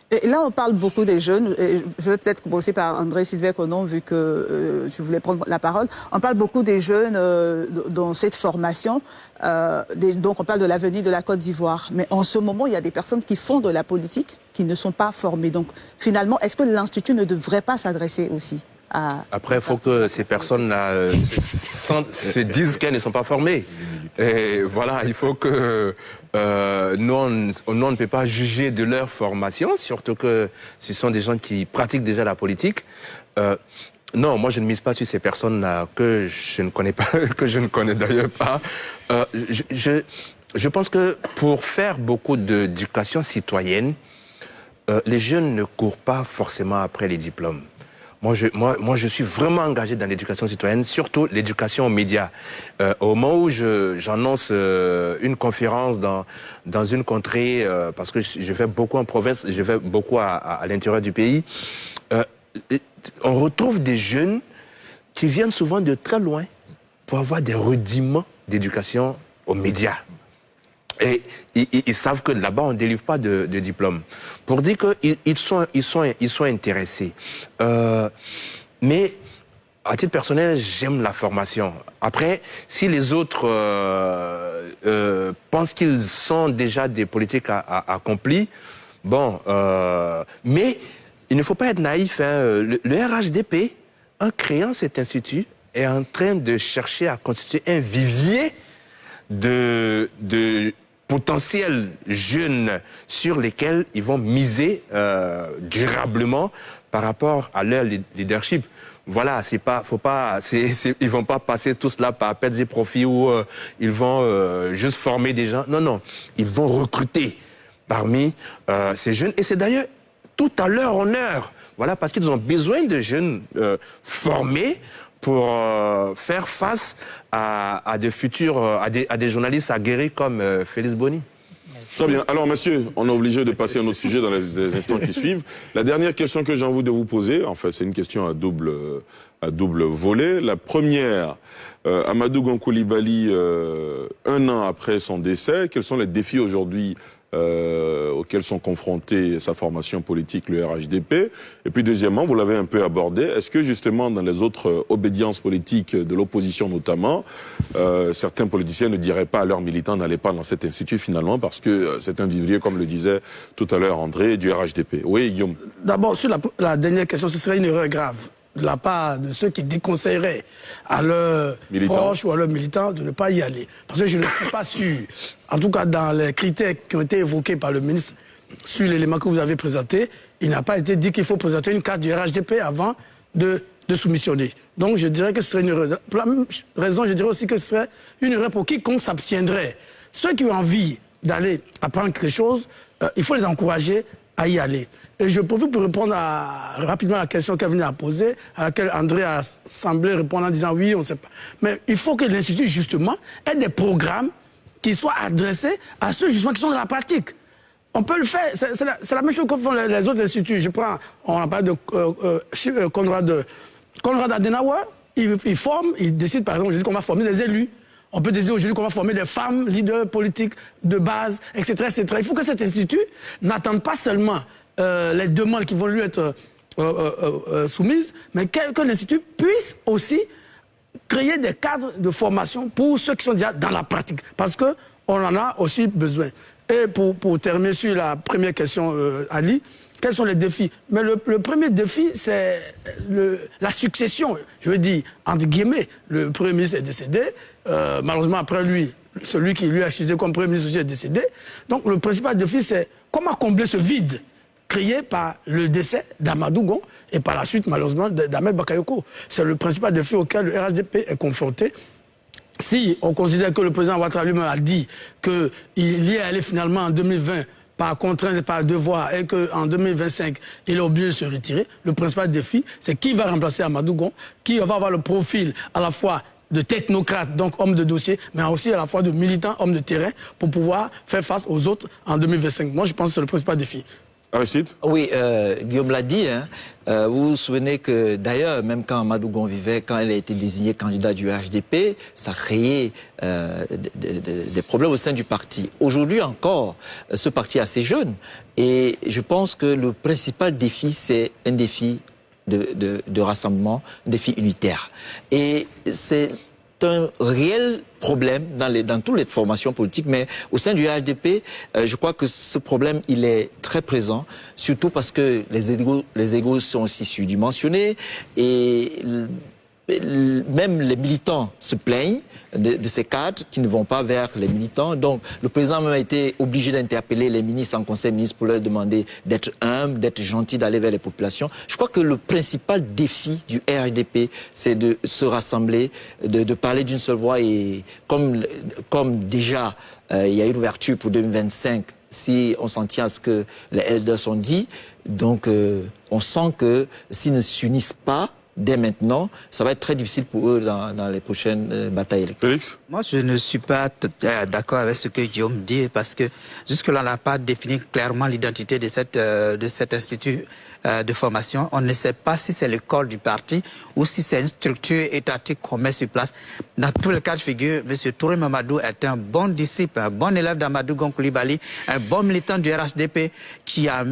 Et là, on parle beaucoup des jeunes. Et je vais peut-être commencer par André Sylvain-Conon, vu que je voulais prendre la parole. On parle beaucoup des jeunes dans cette formation. Donc, on parle de l'avenir de la Côte d'Ivoire. Mais en ce moment, il y a des personnes qui font de la politique qui ne sont pas formées. Donc, finalement, est-ce que l'Institut ne devrait pas s'adresser aussi
Après, il faut que ces personnes-là se disent qu'elles ne sont pas formées. Et voilà, il faut que nous, on ne peut pas juger de leur formation, surtout que ce sont des gens qui pratiquent déjà la politique. Non, moi je ne mise pas sur ces personnes-là que je ne connais pas, que je ne connais d'ailleurs pas. Je pense que pour faire beaucoup d'éducation citoyenne, les jeunes ne courent pas forcément après les diplômes. Moi, je suis vraiment engagé dans l'éducation citoyenne, surtout l'éducation aux médias. Au moment où j'annonce une conférence dans une contrée, parce que je fais beaucoup en province, je fais beaucoup à l'intérieur du pays, on retrouve des jeunes qui viennent souvent de très loin pour avoir des rudiments d'éducation aux médias. Et ils savent que là-bas, on ne délivre pas de diplôme. Pour dire qu'ils sont intéressés. Mais, à titre personnel, j'aime la formation. Après, si les autres pensent qu'ils sont déjà des politiques accomplis, bon, mais il ne faut pas être naïf. Hein. Le RHDP, en créant cet institut, est en train de chercher à constituer un vivier de potentiels jeunes sur lesquels ils vont miser durablement par rapport à leur leadership. Voilà, ils vont pas passer tout cela par perte et profit ou ils vont juste former des gens. Non, non, ils vont recruter parmi ces jeunes. Et c'est d'ailleurs tout à leur honneur. Voilà, parce qu'ils ont besoin de jeunes formés pour faire face à des journalistes aguerris comme Félix Boni.
Très bien. Alors, monsieur, on est obligé de passer à un autre sujet dans les instants qui suivent. La dernière question que j'ai envie de vous poser, en fait, c'est une question à double volet. La première, Amadou Gon Coulibaly, 1 an après son décès, quels sont les défis aujourd'hui auxquels sont confrontés sa formation politique, le RHDP? Et puis deuxièmement, vous l'avez un peu abordé, est-ce que justement dans les autres obédiences politiques de l'opposition notamment, certains politiciens ne diraient pas à leurs militants n'allez pas dans cet institut finalement parce que c'est un vivrier, comme le disait tout à l'heure André, du RHDP. Oui, Guillaume.
D'abord, sur la dernière question, ce serait une erreur grave de la part de ceux qui déconseilleraient à leurs proches ou à leurs militants de ne pas y aller. Parce que je ne suis pas sûr, en tout cas dans les critères qui ont été évoqués par le ministre sur l'élément que vous avez présenté, il n'a pas été dit qu'il faut présenter une carte du RHDP avant de soumissionner. Donc je dirais que ce serait une erreur. Pour la même raison, je dirais aussi que ce serait une erreur pour quiconque s'abstiendrait. Ceux qui ont envie d'aller apprendre quelque chose, il faut les encourager à y aller. Et je profite pour répondre rapidement à la question qu'elle venait à poser, à laquelle André a semblé répondre en disant oui, on ne sait pas. Mais il faut que l'Institut, justement, ait des programmes qui soient adressés à ceux, justement, qui sont dans la pratique. On peut le faire. C'est la même chose que font les autres instituts. On a parlé de Konrad Adenauer. Il forme, il décide, par exemple, aujourd'hui qu'on va former des élus. On peut décider aujourd'hui qu'on va former des femmes, leaders politiques de base, etc., etc. Il faut que cet institut n'attende pas seulement les demandes qui vont lui être soumises, mais que l'institut puisse aussi créer des cadres de formation pour ceux qui sont déjà dans la pratique, parce qu'on en a aussi besoin. Et pour terminer sur la première question, Ali, quels sont les défis? Mais le premier défi, c'est la succession. Je veux dire, entre guillemets, le Premier ministre est décédé. Malheureusement, après lui, celui qui lui a succédé comme Premier ministre aussi est décédé. Donc, le principal défi, c'est comment combler ce vide créé par le décès d'Amadou Gon et par la suite, malheureusement, d'Ahmed Bakayoko. C'est le principal défi auquel le RHDP est confronté. Si on considère que le président Ouattara lui-même a dit qu'il y est allé finalement en 2020 par contrainte et par devoir, et qu'en 2025, il est obligé de se retirer, le principal défi, c'est qui va remplacer Amadou Gon, qui va avoir le profil à la fois de technocrate, donc homme de dossier, mais aussi à la fois de militant, homme de terrain, pour pouvoir faire face aux autres en 2025. Moi, je pense que c'est le principal défi.
Aristide ?
Oui, Guillaume l'a dit. Vous vous souvenez que d'ailleurs, même quand Amadou Gon vivait, quand elle a été désignée candidat du RHDP, ça créait des problèmes au sein du parti. Aujourd'hui encore, ce parti est assez jeune. Et je pense que le principal défi, c'est un défi de rassemblement, un défi unitaire. Et c'est un réel problème dans toutes les formations politiques, mais au sein du RHDP, je crois que ce problème, il est très présent, surtout parce que les égos sont aussi surdimensionnés et même les militants se plaignent de ces cadres qui ne vont pas vers les militants. Donc, le président même a été obligé d'interpeller les ministres en conseil ministre pour leur demander d'être humbles, d'être gentils, d'aller vers les populations. Je crois que le principal défi du RHDP, c'est de se rassembler, de parler d'une seule voix. Et comme déjà, il y a une ouverture pour 2025, si on s'en tient à ce que les elders ont dit, donc on sent que s'ils ne s'unissent pas, dès maintenant, ça va être très difficile pour eux dans les prochaines batailles électorales.
Félix ?
Moi, je ne suis pas d'accord avec ce que Guillaume dit, parce que jusque-là, on n'a pas défini clairement l'identité de cet institut de formation. On ne sait pas si c'est le corps du parti ou si c'est une structure étatique qu'on met sur place. Dans tous les cas de figure, M. Touré Mamadou est un bon disciple, un bon élève d'Amadou Gon Coulibaly, un bon militant du RHDP qui a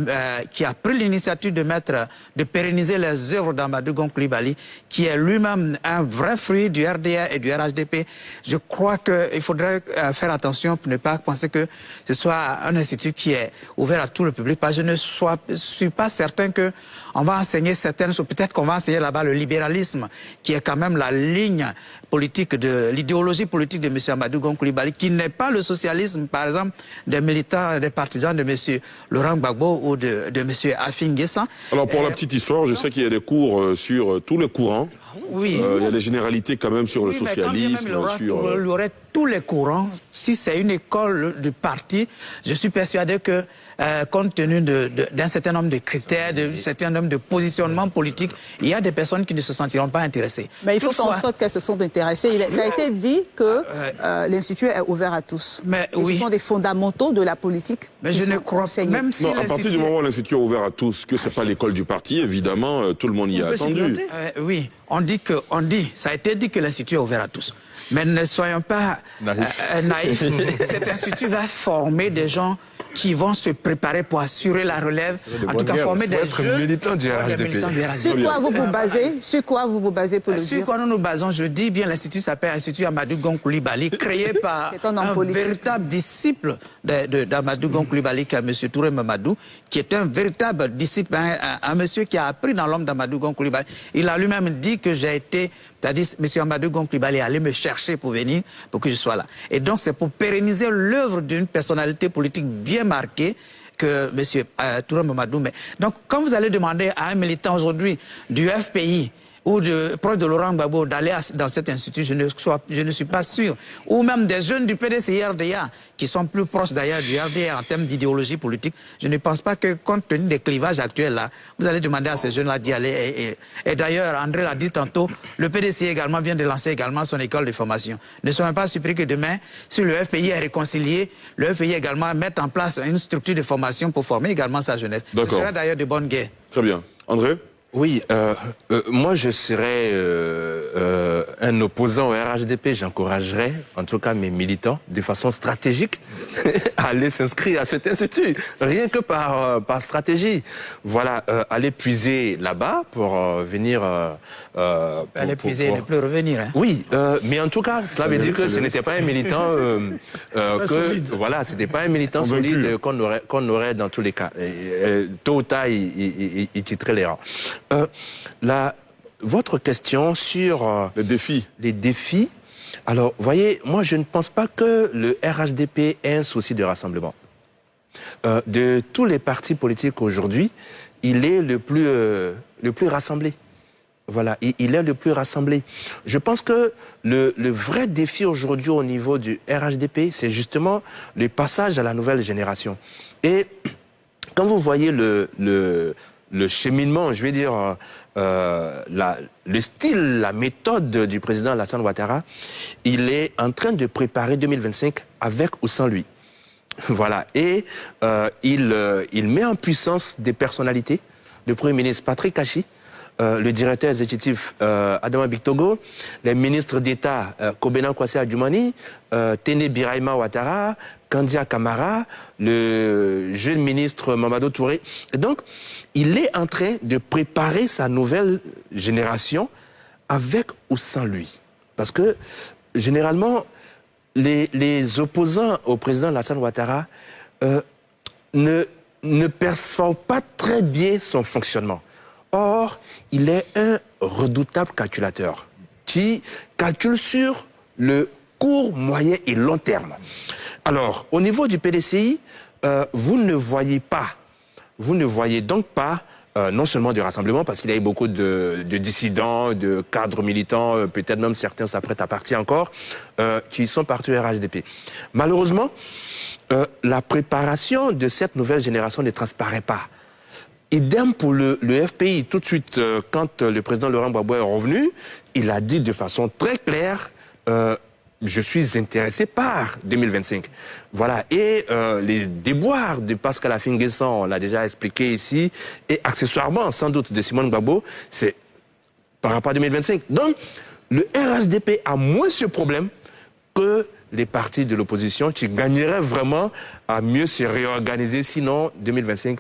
pris l'initiative de pérenniser les œuvres d'Amadou Gon Coulibaly, qui est lui-même un vrai fruit du RDA et du RHDP. Je crois qu'il faudrait faire attention pour ne pas penser que ce soit un institut qui est ouvert à tout le public, parce que je ne suis pas certain qu'on va enseigner certaines choses. Peut-être qu'on va enseigner là-bas le libéralisme, qui est quand même la ligne politique de l'idéologie politique de M. Amadou Gon Coulibaly, qui n'est pas le socialisme, par exemple, des militants, des partisans de M. Laurent Gbagbo ou de M. Afin Guessan.
Alors, pour la petite histoire, je sais qu'il y a des cours sur tous les courants.
Oui.
Il y a des généralités quand même sur le socialisme.
Il y aurait tous les courants. Si c'est une école du parti, je suis persuadé que, compte tenu d'un certain nombre de critères, d'un certain nombre de positionnements politiques, il y a des personnes qui ne se sentiront pas intéressées.
Mais il faut faire en sorte qu'elles se sentent intéressées. Ça a été dit que l'Institut est ouvert à tous.
Mais
ce sont des fondamentaux de la politique.
Mais je ne crois pas. Même si
à partir du moment où l'Institut est ouvert à tous, que ce n'est pas l'école du parti, évidemment, tout le monde y a attendu.
Oui, ça a été dit que l'Institut est ouvert à tous. Mais ne soyons pas naïfs. Cet institut va former des gens qui vont se préparer pour assurer la relève, en tout cas former des jeunes
militants du RHDP.
Sur quoi vous vous basez? Sur quoi vous vous basez pour le dire?
Sur quoi nous nous basons? Je dis bien, l'institut s'appelle Institut Amadou Gon Coulibaly, créé par un véritable disciple d'Amadou Gon Coulibaly, qui est M. Touré Mamadou, qui est un véritable disciple, un monsieur qui a appris dans l'homme d'Amadou Gon Coulibaly. Il a lui-même dit que j'ai été, c'est-à-dire M. Amadou Gon Coulibaly allait me chercher pour venir, pour que je sois là. Et donc c'est pour pérenniser l'œuvre d'une personnalité politique bien marquée que M. Touré Mamadou. Donc quand vous allez demander à un militant aujourd'hui du FPI ou proche de Laurent Gbagbo d'aller dans cet institut, je ne suis pas sûr. Ou même des jeunes du PDC-RDA, qui sont plus proches d'ailleurs du RDA en termes d'idéologie politique, je ne pense pas que, compte tenu des clivages actuels là, vous allez demander à ces jeunes-là d'y aller. Et d'ailleurs, André l'a dit tantôt, le PDC également vient de lancer également son école de formation. Ne soyons pas surpris que demain, si le FPI est réconcilié, le FPI également mette en place une structure de formation pour former également sa jeunesse. Ce sera d'ailleurs de bonne guerre.
Très bien. André ?
Oui, moi je serais un opposant au RHDP. J'encouragerais en tout cas mes militants de façon stratégique à aller s'inscrire à cet institut, rien que par stratégie. Voilà, aller puiser là-bas pour venir...
aller puiser et ne plus revenir. Hein.
Oui, mais en tout cas, cela veut dire que ce n'était pas un militant voilà, c'était pas un militant solide qu'on aurait dans tous les cas. Tôt ou tard, il quitterait les rangs. Votre question sur les défis. Alors, voyez, moi, je ne pense pas que le RHDP ait un souci de rassemblement. De tous les partis politiques aujourd'hui, il est le plus rassemblé. Voilà, il est le plus rassemblé. Je pense que le vrai défi aujourd'hui au niveau du RHDP, c'est justement le passage à la nouvelle génération. Et quand vous voyez le cheminement, je vais dire, le style, la méthode du président Alassane Ouattara, il est en train de préparer 2025 avec ou sans lui. Voilà. Et il met en puissance des personnalités. Le Premier ministre Patrick Kachi, le directeur exécutif Adama Bictogo, les ministres d'État Kobena Kwasi Adjumani, Téné Birahima Ouattara, Kandia Kamara, le jeune ministre Mamadou Touré. Et donc, il est en train de préparer sa nouvelle génération avec ou sans lui. Parce que, généralement, les opposants au président Alassane Ouattara ne perçoivent pas très bien son fonctionnement. Or, il est un redoutable calculateur. qui calcule sur le court, moyen et long terme. Alors, au niveau du PDCI, vous ne voyez donc pas non seulement du rassemblement, parce qu'il y a eu beaucoup de dissidents, de cadres militants, peut-être même certains s'apprêtent à partir encore, qui sont partis au RHDP. Malheureusement, la préparation de cette nouvelle génération ne transparaît pas. Idem pour le FPI. Tout de suite, quand le président Laurent Gbagbo est revenu, il a dit de façon très claire je suis intéressé par 2025. Voilà. Et les déboires de Pascal Affi-N'Guessan, on l'a déjà expliqué ici, et accessoirement, sans doute, de Simone Gbagbo, c'est par rapport à 2025. Donc, le RHDP a moins ce problème que les partis de l'opposition qui gagneraient vraiment à mieux se réorganiser. Sinon, 2025...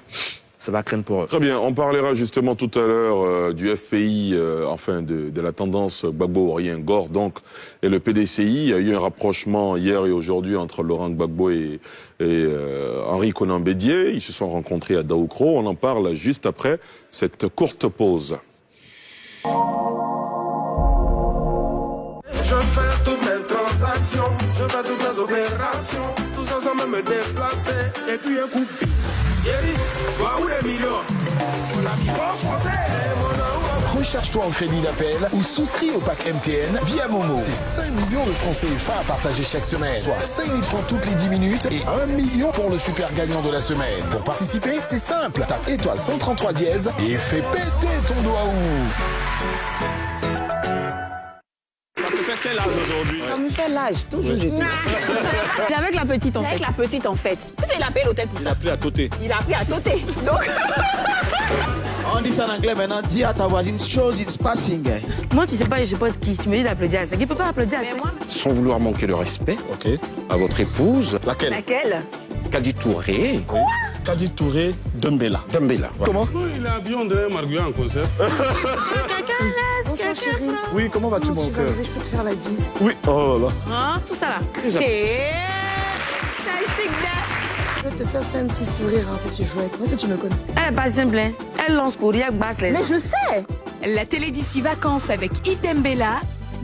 ça va craindre pour eux.
Très bien, on parlera justement tout à l'heure du FPI, enfin de la tendance Gbagbo-Orien-Gore donc, et le PDCI. Il y a eu un rapprochement hier et aujourd'hui entre Laurent Gbagbo et Henri Konan Bédié. Ils se sont rencontrés à Daoukro. On en parle juste après cette courte pause.
Je fais toutes mes transactions, je fais toutes mes opérations, tout ça sans même me déplacer, et puis un coup.
Recharge-toi en crédit d'appel ou souscris au pack MTN via Momo. C'est 5 millions de francs CFA à partager chaque semaine, soit 5 000 francs toutes les 10 minutes et 1 million pour le super gagnant de la semaine. Pour participer, c'est simple. Tape étoile 133 dièse et fais péter ton doigt
Ça te fait quel âge aujourd'hui?
Ça me fait l'âge, toujours je dis. C'est avec la petite en fait. Avec la petite en fait. Il a appelé l'hôtel pour ça.
Il a appelé à Toté.
Il a appelé à Toté. Donc...
On dit ça en anglais maintenant, dis à ta voisine, shows it's passing.
Moi tu sais pas, je sais pas de qui. Tu me dis d'applaudir à ça. Qui peut pas applaudir à ça?
Sans vouloir manquer de respect à votre épouse.
Laquelle?
Laquelle?
Kadi Touré.
Quoi? Kadi Touré Dembélé.
Dembélé.
Comment?
Il a bien de Marguerite en concert.
Bonsoir chérie.
Oui, comment vas-tu mon cœur?
Je peux te faire la bise.
Oui, oh là là.
Hein, tout ça là. Hé, t'as chic là. Je vais te faire un petit sourire hein, si tu joues avec moi, si tu me connais. Elle est pas simple, hein. Elle lance courir, basse les gens. Mais je sais.
La télé d'ici vacances avec Yves Dembélé,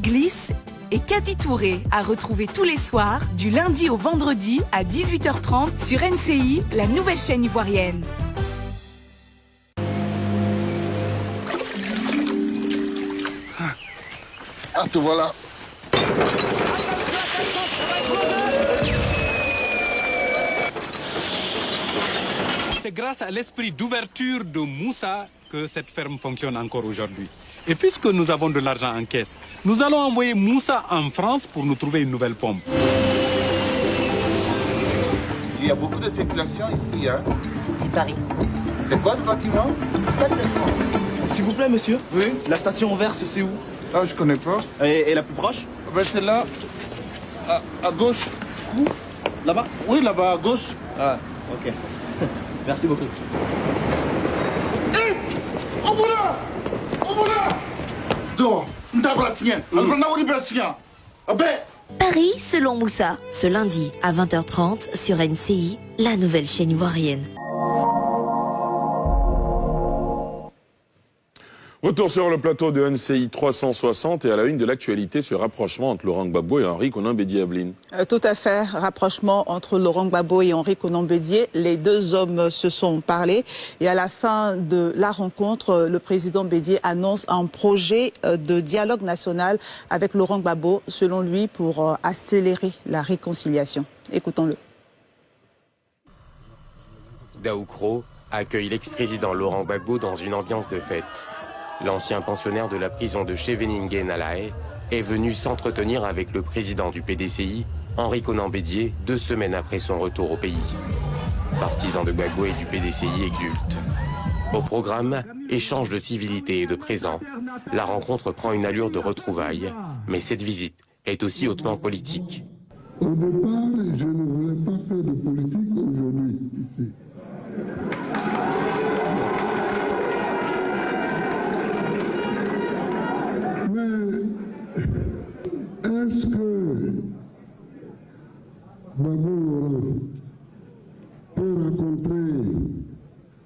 Glisse et Kadi Touré à retrouver tous les soirs du lundi au vendredi à 18h30 sur NCI, la nouvelle chaîne ivoirienne.
Ah, te voilà.
C'est grâce à l'esprit d'ouverture de Moussa que cette ferme fonctionne encore aujourd'hui. Et puisque nous avons de l'argent en caisse, nous allons envoyer Moussa en France pour nous trouver une nouvelle pompe.
Il y a beaucoup de circulation ici, hein?
C'est Paris.
C'est quoi ce bâtiment?
Stade de France.
S'il vous plaît, monsieur.
Oui?
La station verse, c'est où?
Ah, je connais pas.
Et la plus proche?
Ben, c'est là, à gauche.
Où? Là-bas?
Oui, là-bas, à gauche.
Ah, ok. Merci beaucoup.
Hé! On vous là! On vous là! Donc,
Paris selon Moussa, ce lundi à 20h30 sur NCI, la nouvelle chaîne ivoirienne.
Retour sur le plateau de NCI 360 et à la une de l'actualité, ce rapprochement entre Laurent Gbagbo et Henri Konan Bédié.
Tout à fait, rapprochement entre Laurent Gbagbo et Henri Konan Bédié. Les deux hommes se sont parlé et à la fin de la rencontre, le président Bédié annonce un projet de dialogue national avec Laurent Gbagbo, selon lui, pour accélérer la réconciliation. Écoutons-le.
Daoukro accueille l'ex-président Laurent Gbagbo dans une ambiance de fête. L'ancien pensionnaire de la prison de Scheveningen à La Haye est venu s'entretenir avec le président du PDCI, Henri Konan Bédié, 2 semaines après son retour au pays. Partisans de Gbagbo et du PDCI exultent. Au programme, échange de civilité et de présent, la rencontre prend une allure de retrouvailles, mais cette visite est aussi hautement politique.
Au départ, je ne voulais pas faire de politique aujourd'hui ici. Est-ce que Gbagbo Laurent peut rencontrer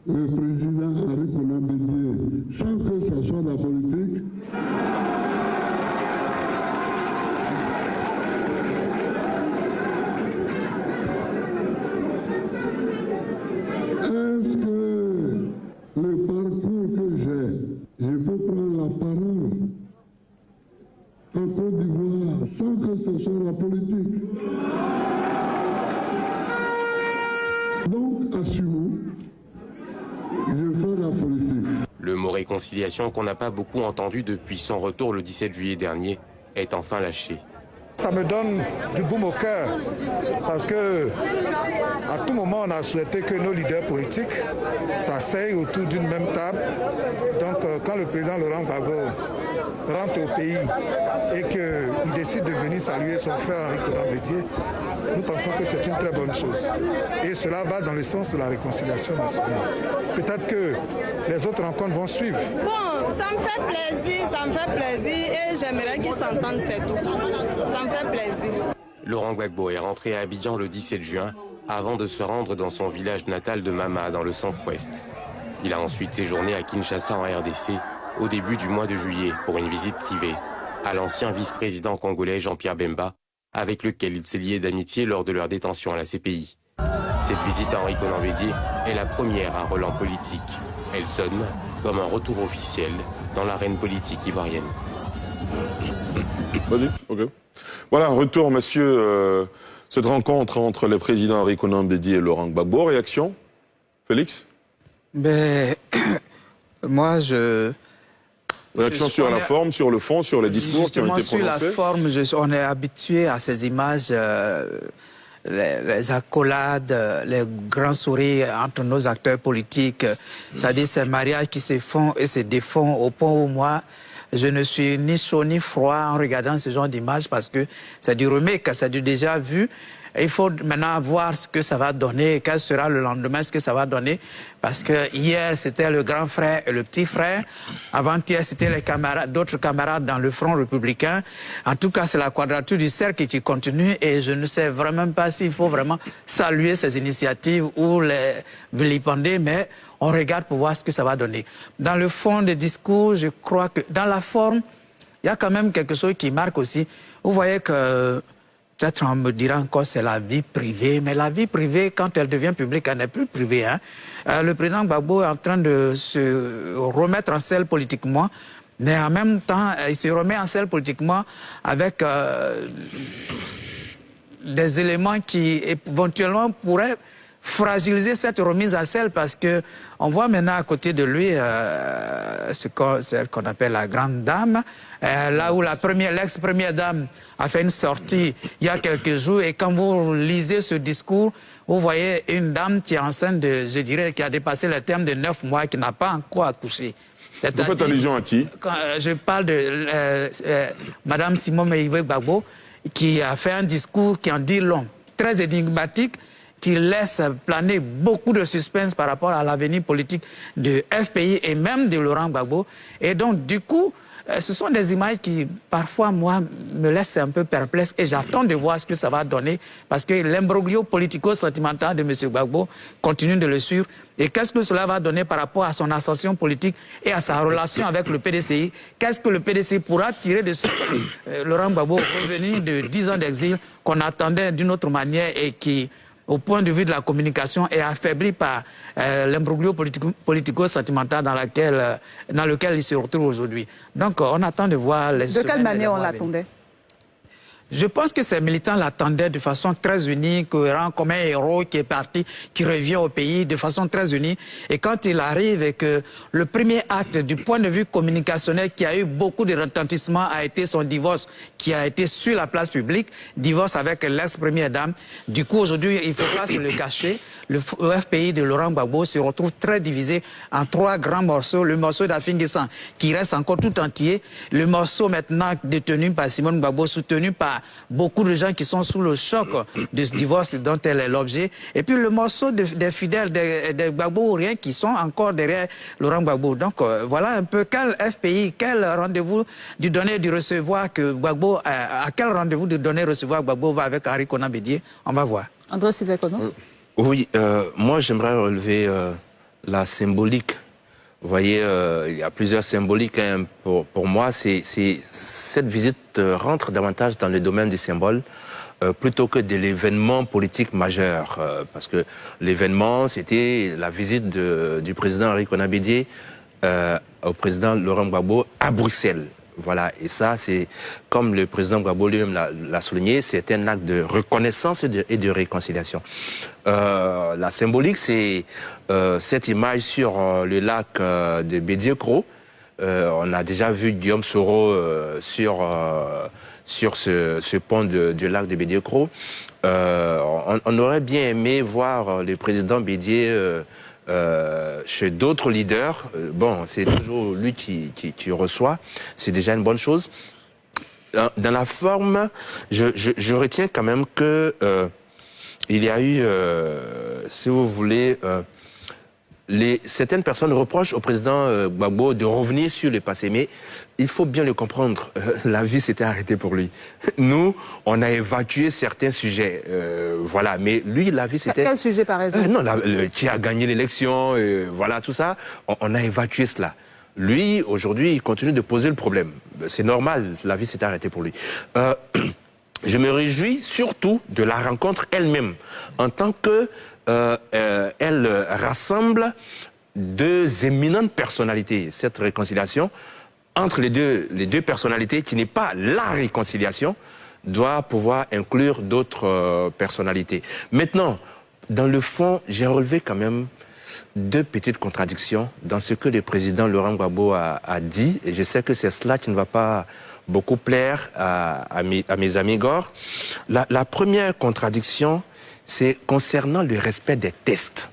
le président Henri Konan Bédié sans que ça soit la politique?
réconciliation qu'on n'a pas beaucoup entendue depuis son retour le 17 juillet dernier est enfin lâchée.
Ça me donne du baume au cœur parce que à tout moment on a souhaité que nos leaders politiques s'asseyent autour d'une même table. Donc quand le président Laurent Gbagbo rentre au pays et qu'il décide de venir saluer son frère Henri Konan Bédié, nous pensons que c'est une très bonne chose. Et cela va dans le sens de la réconciliation nationale. Peut-être que les autres rencontres vont suivre.
Bon, ça me fait plaisir et j'aimerais qu'ils s'entendent, c'est tout. Ça me fait plaisir.
Laurent Gbagbo est rentré à Abidjan le 17 juin avant de se rendre dans son village natal de Mama dans le centre-ouest. Il a ensuite séjourné à Kinshasa en RDC au début du mois de juillet pour une visite privée à l'ancien vice-président congolais Jean-Pierre Bemba, avec lequel il s'est lié d'amitié lors de leur détention à la CPI. Cette visite à Henri Konan Bédié est la première à relance politique. Elle sonne comme un retour officiel dans l'arène politique ivoirienne.
Vas-y, ok. Voilà, retour, monsieur. Cette rencontre entre le président Henri Konan Bédié et Laurent Gbagbo. Réaction, Félix?
Ben, moi,
Réaction sur la forme, sur le fond, sur les discours qui ont été prononcés?
Sur la forme, on est habitué à ces images, les accolades, les grands sourires entre nos acteurs politiques. C'est-à-dire ces mariages qui se font et se défont au point où moi, je ne suis ni chaud ni froid en regardant ce genre d'images parce que c'est du remake, c'est du déjà vu. Il faut maintenant voir ce que ça va donner, quel sera le lendemain, ce que ça va donner. Parce que hier, c'était le grand frère et le petit frère. Avant-hier, c'était les camarades, d'autres camarades dans le front républicain. En tout cas, c'est la quadrature du cercle qui continue et je ne sais vraiment pas s'il faut vraiment saluer ces initiatives ou les vilipender, mais on regarde pour voir ce que ça va donner. Dans le fond des discours, je crois que dans la forme, il y a quand même quelque chose qui marque aussi. Vous voyez que peut-être on me dira encore c'est la vie privée, mais la vie privée, quand elle devient publique, elle n'est plus privée. Hein. Le président Gbagbo est en train de se remettre en selle politiquement, mais en même temps, il se remet en selle politiquement avec des éléments qui éventuellement pourraient fragiliser cette remise en selle parce que on voit maintenant à côté de lui celle qu'on appelle la grande dame, là où l'ex-première dame a fait une sortie il y a quelques jours et quand vous lisez ce discours, vous voyez une dame qui est enceinte de, je dirais, qui a dépassé le terme de 9 mois, qui n'a pas encore accouché.
Vous faites allusion à qui?
Je parle de Madame Simone Veil Gbagbo qui a fait un discours qui en dit long, très énigmatique, qui laisse planer beaucoup de suspense par rapport à l'avenir politique de FPI et même de Laurent Gbagbo. Et donc, du coup, ce sont des images qui, parfois, moi, me laissent un peu perplexe et j'attends de voir ce que ça va donner parce que l'imbroglio politico-sentimental de M. Gbagbo continue de le suivre. Et qu'est-ce que cela va donner par rapport à son ascension politique et à sa relation avec le PDCI? Qu'est-ce que le PDCI pourra tirer de ce Laurent Gbagbo revenu de 10 ans d'exil qu'on attendait d'une autre manière et qui, au point de vue de la communication, est affaibli par l'imbroglio politico-sentimental dans lequel il se retrouve aujourd'hui. Donc, on attend de voir les...
De quelle manière on l'attendait?
Je pense que ces militants l'attendaient de façon très unie, cohérent, comme un héros qui est parti, qui revient au pays de façon très unie. Et quand il arrive et que le premier acte du point de vue communicationnel qui a eu beaucoup de retentissement a été son divorce, qui a été sur la place publique, divorce avec l'ex-première dame. Du coup, aujourd'hui, il ne faut pas se le cacher. Le FPI de Laurent Gbagbo se retrouve très divisé en 3 grands morceaux. Le morceau d'Afingissant, qui reste encore tout entier. Le morceau maintenant détenu par Simone Gbagbo, soutenu par beaucoup de gens qui sont sous le choc de ce divorce dont elle est l'objet. Et puis le morceau des fidèles des Gbagbo-Oriens qui sont encore derrière Laurent Gbagbo. Donc voilà un peu quel FPI, quel rendez-vous du donner et du recevoir que Gbagbo, à quel rendez-vous du donner et recevoir Gbagbo va avec Henri Konan Bédié. On va voir.
André Sylvain-Konan.
Oui, moi j'aimerais relever la symbolique. Vous voyez, il y a plusieurs symboliques. Hein, pour moi, cette visite rentre davantage dans le domaine du symbole plutôt que de l'événement politique majeur. Parce que l'événement, c'était la visite du président Henri Konan Bédié au président Laurent Gbagbo à Bruxelles. Voilà, et ça, c'est, comme le président Gbagbo lui-même l'a souligné, c'est un acte de reconnaissance et de réconciliation. La symbolique, c'est cette image sur le lac de Bédié-Cros, On a déjà vu Guillaume Soro sur ce pont du lac de Bédié-Cros. On aurait bien aimé voir le président Bédié chez d'autres leaders. Bon, c'est toujours lui qui reçoit. C'est déjà une bonne chose. Dans la forme, je retiens quand même que il y a eu, si vous voulez, certaines personnes reprochent au président Gbagbo de revenir sur le passé, mais il faut bien le comprendre, la vie s'était arrêtée pour lui. Nous, on a évacué certains sujets, voilà, mais lui, la vie c'était...
Quel sujet par exemple?
Non, qui a gagné l'élection, voilà, tout ça, on a évacué cela. Lui, aujourd'hui, il continue de poser le problème. C'est normal, la vie s'est arrêtée pour lui. Je me réjouis surtout de la rencontre elle-même, en tant que elle rassemble deux éminentes personnalités. Cette réconciliation entre les deux personnalités, qui n'est pas la réconciliation, doit pouvoir inclure d'autres personnalités. Maintenant, dans le fond, j'ai relevé quand même deux petites contradictions dans ce que le président Laurent Gbagbo a dit, et je sais que c'est cela qui ne va pas beaucoup plaire à mes amis Gore. La première contradiction, c'est concernant le respect des tests.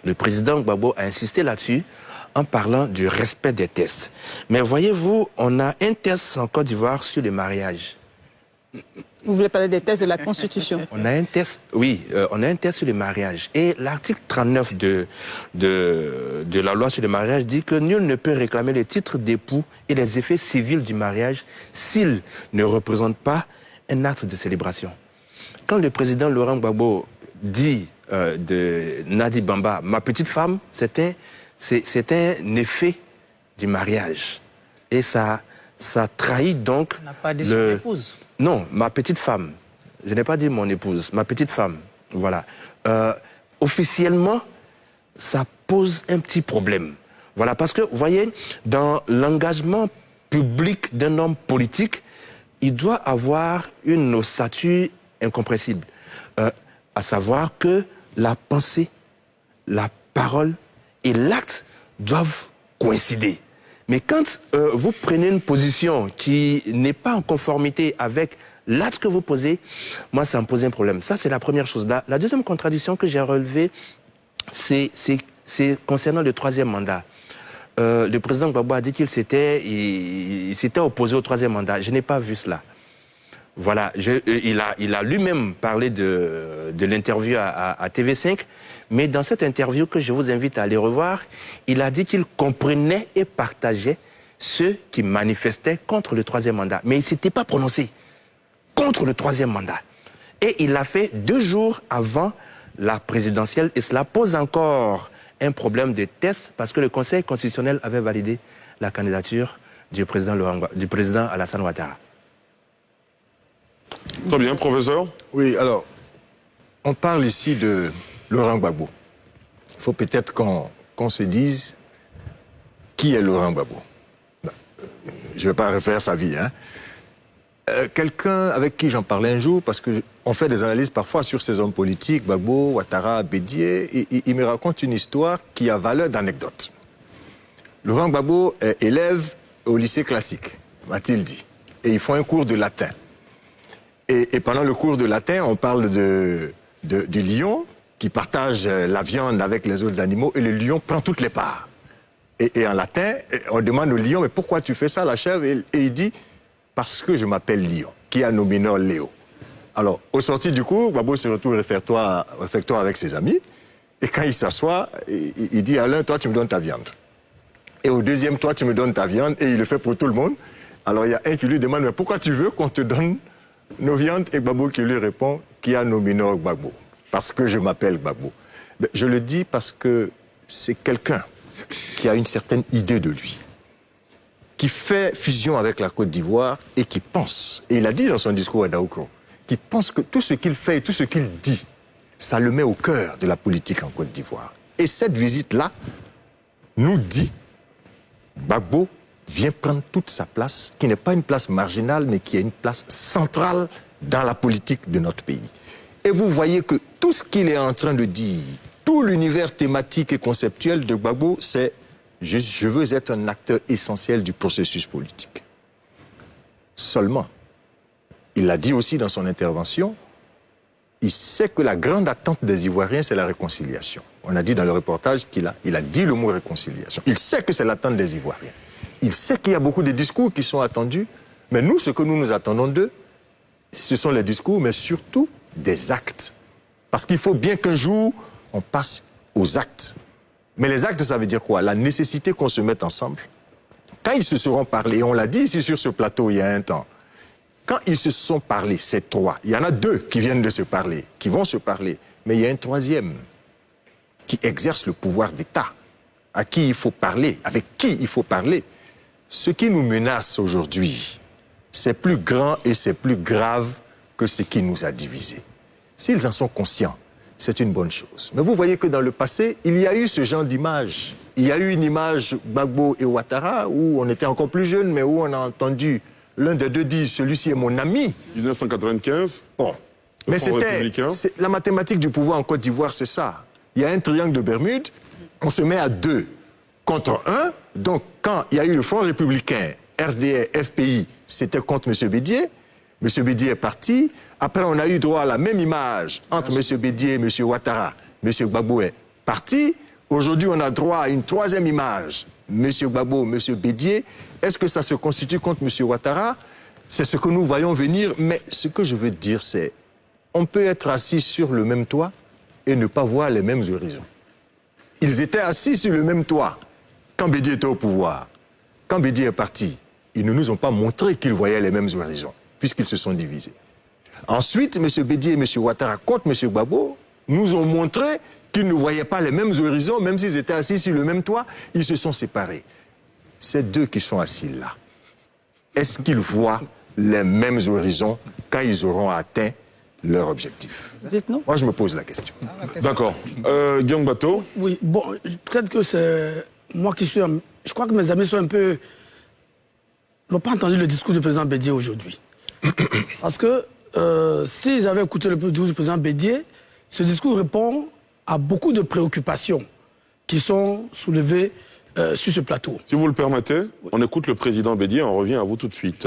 Le président Gbagbo a insisté là-dessus en parlant du respect des tests. Mais voyez-vous, on a un test en Côte d'Ivoire sur le mariage.
Vous voulez parler des tests de la Constitution?
On a un test, oui, on a un test sur le mariage. Et l'article 39 de la loi sur le mariage dit que nul ne peut réclamer le titre d'époux et les effets civils du mariage s'il ne représente pas un acte de célébration. Quand le président Laurent Gbagbo dit de Nadi Bamba, ma petite femme, c'est un effet du mariage. Et ça trahit donc...
On n'a pas dit son épouse.
Non, ma petite femme. Je n'ai pas dit mon épouse, ma petite femme. Voilà. Officiellement, ça pose un petit problème. Voilà, parce que, vous voyez, dans l'engagement public d'un homme politique, il doit avoir une ossature incompressible. À savoir que la pensée, la parole et l'acte doivent coïncider. Mais quand vous prenez une position qui n'est pas en conformité avec l'acte que vous posez, moi, ça me pose un problème. Ça, c'est la première chose. La deuxième contradiction que j'ai relevée, c'est concernant le troisième mandat. Le président Gbagbo a dit qu'il s'était opposé au troisième mandat. Je n'ai pas vu cela. Voilà, il a lui-même parlé de l'interview à TV5, mais dans cette interview que je vous invite à aller revoir, il a dit qu'il comprenait et partageait ceux qui manifestaient contre le troisième mandat. Mais il ne s'était pas prononcé contre le troisième mandat. Et il l'a fait 2 jours avant la présidentielle, et cela pose encore un problème de test, parce que le Conseil constitutionnel avait validé la candidature du président Alassane Ouattara.
Très bien, professeur.
Oui, alors, on parle ici de Laurent Gbagbo. Il faut peut-être qu'on se dise qui est Laurent Gbagbo. Je ne vais pas refaire sa vie. Quelqu'un avec qui j'en parlais un jour, parce qu'on fait des analyses parfois sur ces hommes politiques, Gbagbo, Ouattara, Bédié, et il me raconte une histoire qui a valeur d'anecdote. Laurent Gbagbo est élève au lycée classique, m'a-t-il dit, et ils font un cours de latin. Et pendant le cours de latin, on parle du lion qui partage la viande avec les autres animaux, et le lion prend toutes les parts. Et en latin, on demande au lion, mais pourquoi tu fais ça, la chèvre? Et il dit, parce que je m'appelle Lion, qui a nominor Léo. Alors, au sorti du cours, Gbagbo se retrouve au réfectoire avec ses amis, et quand il s'assoit, il dit à l'un, toi tu me donnes ta viande. Et au deuxième, toi tu me donnes ta viande, et il le fait pour tout le monde. Alors il y a un qui lui demande, mais pourquoi tu veux qu'on te donne nos viandes? Et Gbagbo qui lui répond, qui a nominor Gbagbo, parce que je m'appelle Gbagbo. Mais je le dis parce que c'est quelqu'un qui a une certaine idée de lui, qui fait fusion avec la Côte d'Ivoire et qui pense, et il a dit dans son discours à Daoukro, qui pense que tout ce qu'il fait et tout ce qu'il dit, ça le met au cœur de la politique en Côte d'Ivoire. Et cette visite-là nous dit, Gbagbo vient prendre toute sa place, qui n'est pas une place marginale, mais qui est une place centrale dans la politique de notre pays. Et vous voyez que tout ce qu'il est en train de dire, tout l'univers thématique et conceptuel de Gbagbo, c'est Je veux être un acteur essentiel du processus politique. Seulement, il l'a dit aussi dans son intervention, il sait que la grande attente des Ivoiriens, c'est la réconciliation. On a dit dans le reportage qu'il a dit le mot réconciliation. Il sait que c'est l'attente des Ivoiriens. Il sait qu'il y a beaucoup de discours qui sont attendus, mais nous, ce que nous attendons d'eux, ce sont les discours, mais surtout des actes. Parce qu'il faut bien qu'un jour, on passe aux actes. Mais les actes, ça veut dire quoi? La nécessité qu'on se mette ensemble. Quand ils se seront parlé, on l'a dit ici sur ce plateau il y a un temps, quand ils se sont parlé, ces trois, il y en a deux qui viennent de se parler, qui vont se parler, mais il y a un troisième qui exerce le pouvoir d'État, à qui il faut parler, avec qui il faut parler. Ce qui nous menace aujourd'hui, c'est plus grand et c'est plus grave que ce qui nous a divisés. S'ils en sont conscients, c'est une bonne chose. Mais vous voyez que dans le passé, il y a eu ce genre d'image. Il y a eu une image Gbagbo et Ouattara où on était encore plus jeunes, mais où on a entendu l'un des deux dire « celui-ci est mon ami ».
1995.
Bon. Mais c'était la mathématique du pouvoir en Côte d'Ivoire, c'est ça. Il y a un triangle de Bermude, on se met à 2 contre 1. Donc, quand il y a eu le Front républicain, RDR, FPI, c'était contre M. Bédier. M. Bédier est parti. Après, on a eu droit à la même image entre M. Bédier et M. Ouattara. M. Gbagbo est parti. Aujourd'hui, on a droit à une troisième image. M. Gbagbo, M. Bédier. Est-ce que ça se constitue contre M. Ouattara? C'est ce que nous voyons venir. Mais ce que je veux dire, c'est on peut être assis sur le même toit et ne pas voir les mêmes horizons. Ils étaient assis sur le même toit quand Bédier était au pouvoir. Quand Bédier est parti, ils ne nous ont pas montré qu'ils voyaient les mêmes horizons, puisqu'ils se sont divisés. Ensuite, M. Bédier et M. Ouattara contre M. Gbagbo nous ont montré qu'ils ne voyaient pas les mêmes horizons, même s'ils étaient assis sur le même toit, ils se sont séparés. Ces deux qui sont assis là, est-ce qu'ils voient les mêmes horizons quand ils auront atteint leur objectif?
Dites-nous.
Moi, je me pose la question.
D'accord. Guillaume Bateau?
Oui, bon, peut-être que c'est moi qui suis... Je crois que mes amis sont un peu... n'ont pas entendu le discours du président Bédier aujourd'hui. Parce que s'ils avaient écouté le discours du président Bédier, ce discours répond à beaucoup de préoccupations qui sont soulevées sur ce plateau.
Si vous le permettez, on écoute le président Bédier et on revient à vous tout de suite.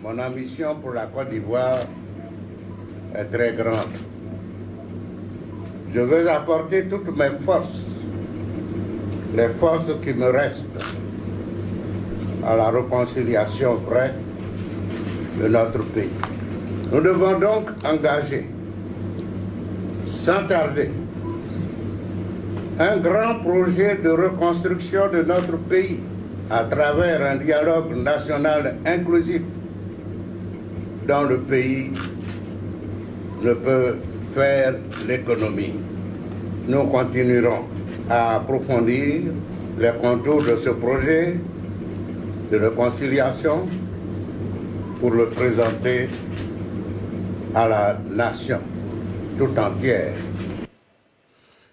Mon ambition pour la Côte d'Ivoire est très grande. Je veux apporter toutes mes forces, les forces qui me restent, à la réconciliation vraie de notre pays. Nous devons donc engager, sans tarder, un grand projet de reconstruction de notre pays à travers un dialogue national inclusif dont le pays ne peut faire l'économie. Nous continuerons à approfondir les contours de ce projet de réconciliation pour le présenter à la nation tout entière.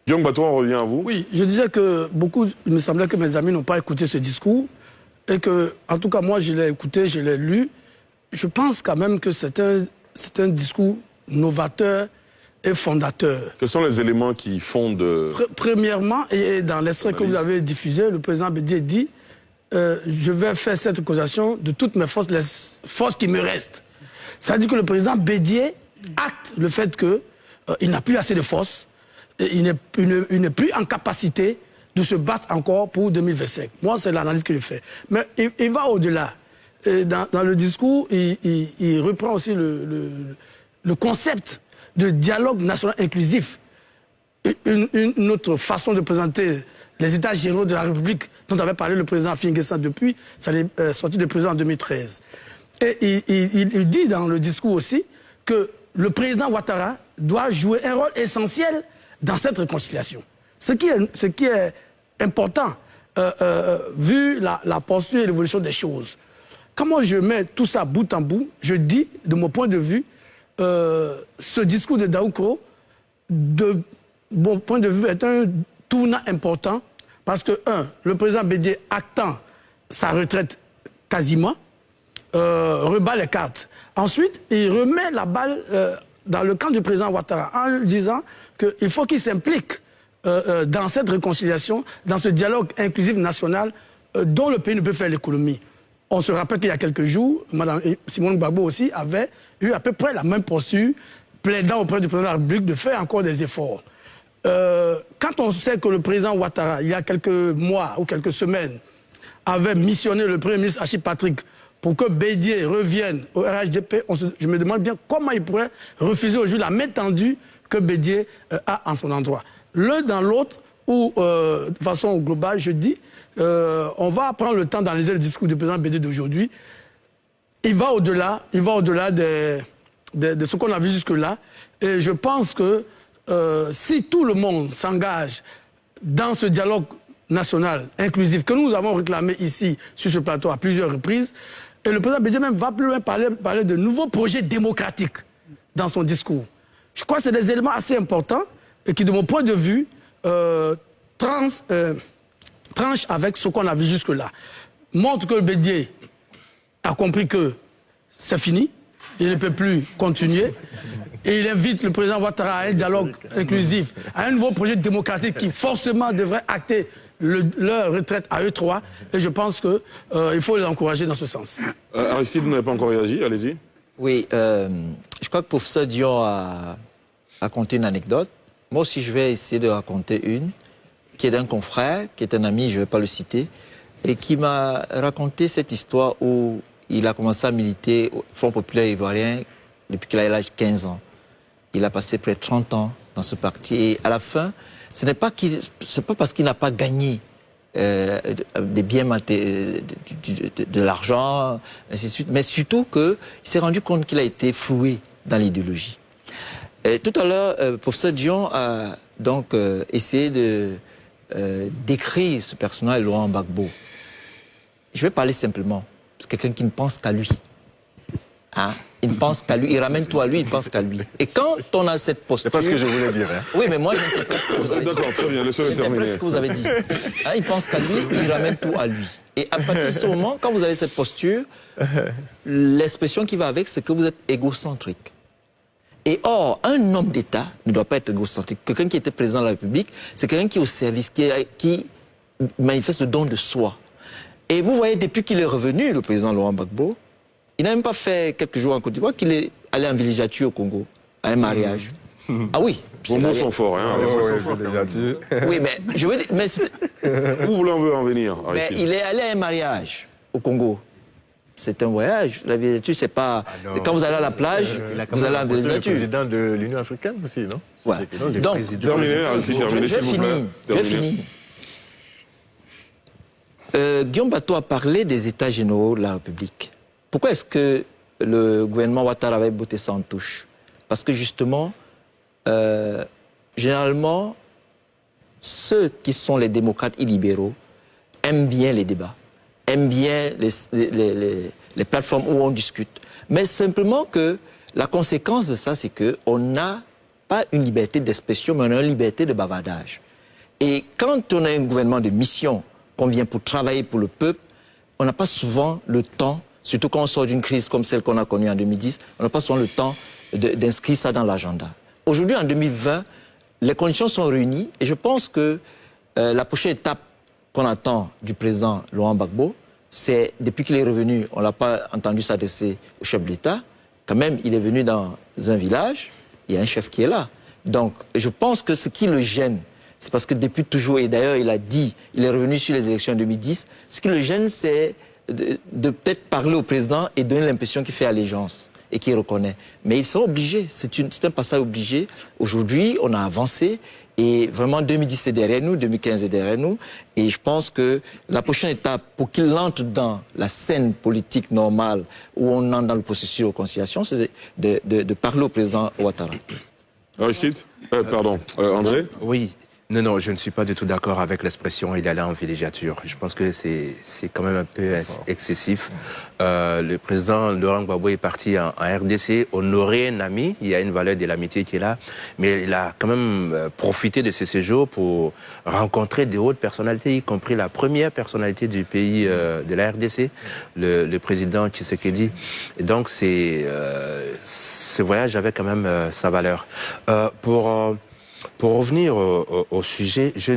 Guillaume Bateau, on revient à vous.
Oui, je disais que beaucoup, il me semblait que mes amis n'ont pas écouté ce discours et que, en tout cas, moi, je l'ai écouté, je l'ai lu. Je pense quand même que c'est un discours novateur et fondateur.
Quels sont les éléments qui fondent...
Premièrement, et dans l'extrait que vous avez diffusé, le président Bédier dit je vais faire cette accusation de toutes mes forces, les forces qui me restent. Ça veut dire que le président Bédier acte le fait qu'il n'a plus assez de forces, et il n'est plus en capacité de se battre encore pour 2025. Moi, c'est l'analyse que je fais. Mais il va au-delà. Dans le discours, il reprend aussi le concept de dialogue national inclusif. Une autre façon de présenter les états généraux de la République dont avait parlé le président Finguessan depuis sa sortie de président en 2013. Et il dit dans le discours aussi que le président Ouattara doit jouer un rôle essentiel dans cette réconciliation. Ce qui est important, vu la posture et l'évolution des choses. Comment je mets tout ça bout en bout, je dis, de mon point de vue, ce discours de Daoukro, de mon point de vue, est un tournant important parce que, le président Bédier actant sa retraite quasiment, rebat les cartes. Ensuite, il remet la balle dans le camp du président Ouattara en lui disant qu'il faut qu'il s'implique dans cette réconciliation, dans ce dialogue inclusif national dont le pays ne peut faire l'économie. On se rappelle qu'il y a quelques jours, Mme Simone Gbagbo aussi avait eu à peu près la même posture, plaidant auprès du président de la République de faire encore des efforts. Quand on sait que le président Ouattara, il y a quelques mois ou quelques semaines, avait missionné le Premier ministre Achille Patrick pour que Bédié revienne au RHDP, je me demande bien comment il pourrait refuser aujourd'hui la main tendue que Bédié a en son endroit. L'un dans l'autre, ou de façon globale, je dis, on va prendre le temps d'analyser le discours du président Bédié d'aujourd'hui. Il va au-delà de ce qu'on a vu jusque-là. Et je pense que si tout le monde s'engage dans ce dialogue national inclusif que nous avons réclamé ici, sur ce plateau, à plusieurs reprises, et le président Bédié même va plus loin parler de nouveaux projets démocratiques dans son discours. Je crois que c'est des éléments assez importants et qui, de mon point de vue, tranchent avec ce qu'on a vu jusque-là. Montre que le Bédié a compris que c'est fini, il ne peut plus continuer, et il invite le président Ouattara à un dialogue inclusif, à un nouveau projet démocratique qui forcément devrait acter leur retraite à eux trois, et je pense qu'il faut les encourager dans ce sens.
Aristide, vous n'avez pas encore réagi, allez-y.
Oui, je crois que le professeur Dion a raconté une anecdote. Moi aussi, je vais essayer de raconter une, qui est d'un confrère, qui est un ami, je ne vais pas le citer, et qui m'a raconté cette histoire où il a commencé à militer au Front populaire ivoirien depuis qu'il a l'âge de 15 ans. Il a passé près de 30 ans dans ce parti, et à la fin, ce n'est pas parce qu'il n'a pas gagné des biens de l'argent, ainsi de suite, mais surtout qu'il s'est rendu compte qu'il a été floué dans l'idéologie. Tout à l'heure, professeur Dion a donc essayé de décrire ce personnage, Laurent Gbagbo. Je vais parler simplement. C'est quelqu'un qui ne pense qu'à lui. Hein? Il ne pense qu'à lui, il ramène tout à lui, il pense qu'à lui. Et quand on a cette posture...
C'est pas ce que je voulais dire. Hein?
Oui, mais moi, j'interprète ce que vous avez dit.
D'accord, très bien, laissez-le terminer.
Ce que vous avez dit. Hein, il pense qu'à lui, il ramène tout à lui. Et à partir de ce moment, quand vous avez cette posture, l'expression qui va avec, c'est que vous êtes égocentrique. Et or, un homme d'État ne doit pas être égocentrique. Quelqu'un qui était président de la République, c'est quelqu'un qui est au service, qui manifeste le don de soi. Et vous voyez, depuis qu'il est revenu, le président Laurent Gbagbo, il n'a même pas fait quelques jours en Côte d'Ivoire qu'il est allé en villégiature au Congo, à un mariage. Ah oui.
Vos mots sont forts, hein.
Oui, mais je veux dire... Mais
où vous en venir,
mais il est allé à un mariage au Congo. C'est un voyage. La villégiature, c'est pas... Quand vous allez à la plage, vous allez en villégiature.
Le président de l'Union africaine aussi, non?
Ouais. Donc, je finis. Guillaume Bateau a parlé des États généraux de la République. Pourquoi est-ce que le gouvernement Ouattara avait botté ça en touche? Parce que justement, généralement, ceux qui sont les démocrates illibéraux aiment bien les débats, aiment bien les plateformes où on discute. Mais simplement que la conséquence de ça, c'est qu'on n'a pas une liberté d'expression, mais on a une liberté de bavardage. Et quand on a un gouvernement de mission, qu'on vient pour travailler pour le peuple, on n'a pas souvent le temps, surtout quand on sort d'une crise comme celle qu'on a connue en 2010, on n'a pas souvent le temps d'inscrire ça dans l'agenda. Aujourd'hui, en 2020, les conditions sont réunies et je pense que la prochaine étape qu'on attend du président Laurent Gbagbo, c'est, depuis qu'il est revenu, on ne l'a pas entendu s'adresser au chef de l'État, quand même, il est venu dans un village, il y a un chef qui est là. Donc, je pense que ce qui le gêne, c'est parce que depuis toujours, et d'ailleurs il a dit, il est revenu sur les élections de 2010, ce qui le gêne, c'est de peut-être parler au président et donner l'impression qu'il fait allégeance et qu'il reconnaît. Mais ils sont obligés, c'est un passage obligé. Aujourd'hui, on a avancé et vraiment 2010 est derrière nous, 2015 est derrière nous. Et je pense que la prochaine étape, pour qu'il entre dans la scène politique normale où on entre dans le processus de réconciliation, c'est de parler au président Ouattara.
Aristide, pardon, André?
Oui. Non, je ne suis pas du tout d'accord avec l'expression « il allait en villégiature ». Je pense que c'est quand même un peu excessif. Le président Laurent Gbagbo est parti en RDC honorer un ami. Il y a une valeur de l'amitié qui est là. Mais il a quand même profité de ce séjour pour rencontrer des hautes personnalités, y compris la première personnalité du pays de la RDC, le président Tshisekedi. Et donc, ce voyage avait quand même sa valeur. pour revenir au sujet, je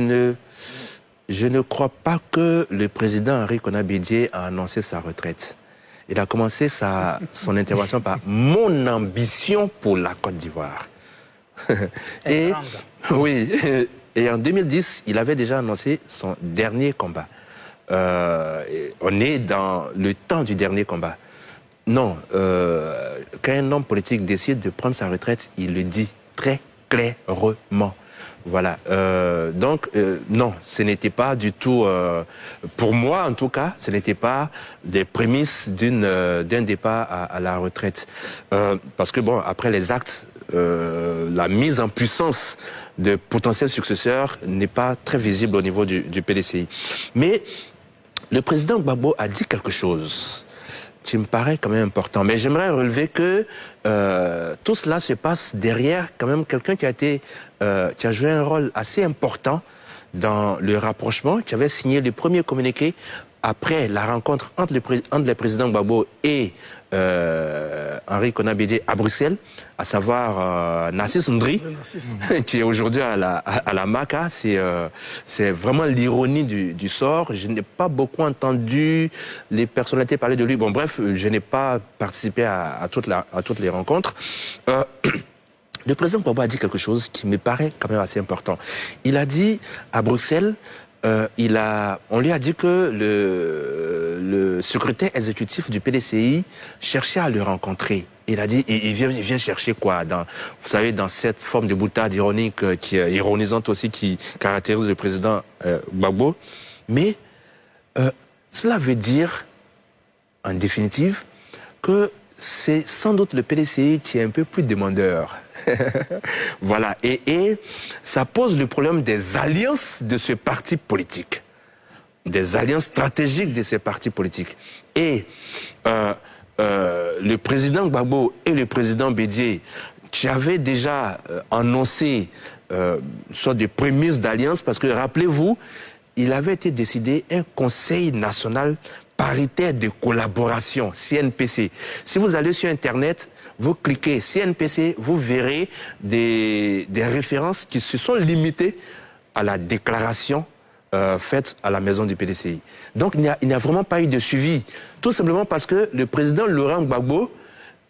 ne crois pas que le président Henri Konan Bédié a annoncé sa retraite. Il a commencé son intervention par « mon ambition pour la Côte d'Ivoire ». Et oui, et en 2010, il avait déjà annoncé son dernier combat. On est dans le temps du dernier combat. Non, quand un homme politique décide de prendre sa retraite, il le dit très clairement. Voilà. Donc, non, ce n'était pas du tout, pour moi en tout cas, ce n'était pas des prémices d'un départ à la retraite. Parce que bon, après les actes, la mise en puissance de potentiels successeurs n'est pas très visible au niveau du PDCI. Mais le président Gbagbo a dit quelque chose qui me paraît quand même important. Mais j'aimerais relever que tout cela se passe derrière quand même quelqu'un qui a joué un rôle assez important dans le rapprochement, qui avait signé le premier communiqué après la rencontre entre le président Gbagbo et Henri Konan Bédié à Bruxelles, à savoir Narcisse Ndri, qui est aujourd'hui à la MACA. C'est vraiment l'ironie du sort. Je n'ai pas beaucoup entendu les personnalités parler de lui. Bon, bref, je n'ai pas participé à toutes les rencontres. Le président Gbagbo a dit quelque chose qui me paraît quand même assez important. Il a dit à Bruxelles, on lui a dit que le secrétaire exécutif du PDCI cherchait à le rencontrer. Il a dit, il vient chercher quoi vous savez, dans cette forme de boutade ironique, ironisante aussi, qui caractérise le président Gbagbo. Mais cela veut dire, en définitive, que c'est sans doute le PDCI qui est un peu plus demandeur. Voilà. Et ça pose le problème des alliances de ce parti politique. Des alliances stratégiques de ces partis politiques. Et le président Gbagbo et le président Bédié, qui avaient déjà annoncé une sorte de prémisse d'alliance, parce que rappelez-vous, il avait été décidé un conseil national paritaire de collaboration, CNPC. Si vous allez sur Internet, vous cliquez CNPC, vous verrez des références qui se sont limitées à la déclaration faite à la maison du PDCI. Donc il n'y a vraiment pas eu de suivi. Tout simplement parce que le président Laurent Gbagbo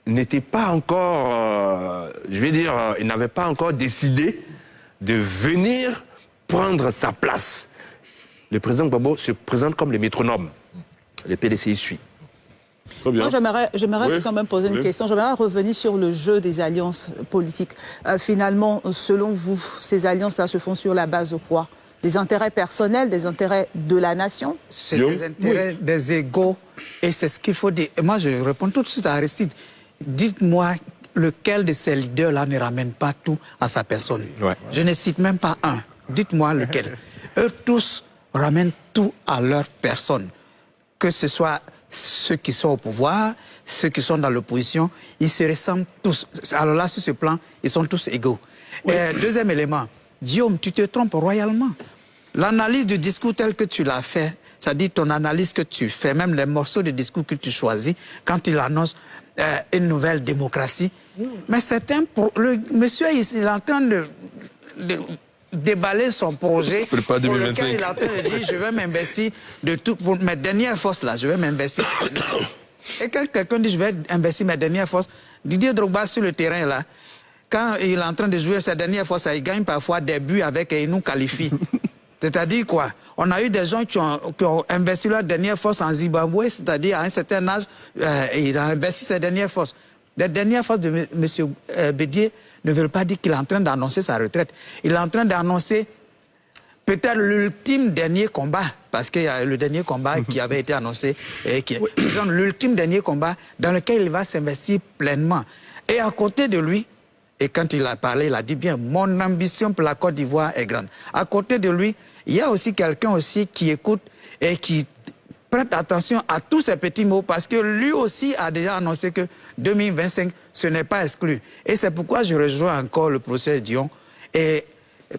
n'était pas encore, il n'avait pas encore décidé de venir prendre sa place. Le président Gbagbo se présente comme le métronome. Le PDCI suit.
Très bien.
Moi, j'aimerais quand même poser une question. J'aimerais revenir sur le jeu des alliances politiques. Finalement, selon vous, ces alliances-là se font sur la base de quoi? Des intérêts personnels, des intérêts de la nation?
C'est des intérêts, des égos. Et c'est ce qu'il faut dire. Et moi, je réponds tout de suite à Aristide. Dites-moi lequel de ces leaders-là ne ramène pas tout à sa personne. Ouais. Je ne cite même pas un. Dites-moi lequel. Eux tous ramènent tout à leur personne. Que ce soit ceux qui sont au pouvoir, ceux qui sont dans l'opposition, ils se ressemblent tous. Alors là, sur ce plan, ils sont tous égaux. Oui. Deuxième élément, Guillaume, tu te trompes royalement. L'analyse du discours tel que tu l'as fait, c'est-à-dire ton analyse que tu fais, même les morceaux de discours que tu choisis, quand il annonce une nouvelle démocratie, mais le monsieur, il est en train de déballer son projet pour lequel il est en train de dire je vais m'investir de tout pour mes dernières forces là, je vais m'investir. Et quand quelqu'un dit je vais investir mes dernières forces, Didier Drogba sur le terrain là, quand il est en train de jouer ses dernières forces, il gagne parfois des buts avec et il nous qualifie. C'est-à-dire quoi? On a eu des gens qui ont investi leur dernière force en Zimbabwe, c'est-à-dire à un certain âge, il a investi ses dernières forces. Les dernières forces de M. Bédié ne veulent pas dire qu'il est en train d'annoncer sa retraite. Il est en train d'annoncer peut-être l'ultime dernier combat, parce qu'il y a le dernier combat qui avait été annoncé, et qui est l'ultime dernier combat dans lequel il va s'investir pleinement. Et à côté de lui, et quand il a parlé, il a dit bien, mon ambition pour la Côte d'Ivoire est grande. À côté de lui, il y a aussi quelqu'un aussi qui écoute et qui prête attention à tous ces petits mots, parce que lui aussi a déjà annoncé que 2025, ce n'est pas exclu. Et c'est pourquoi je rejoins encore le professeur Dion. Et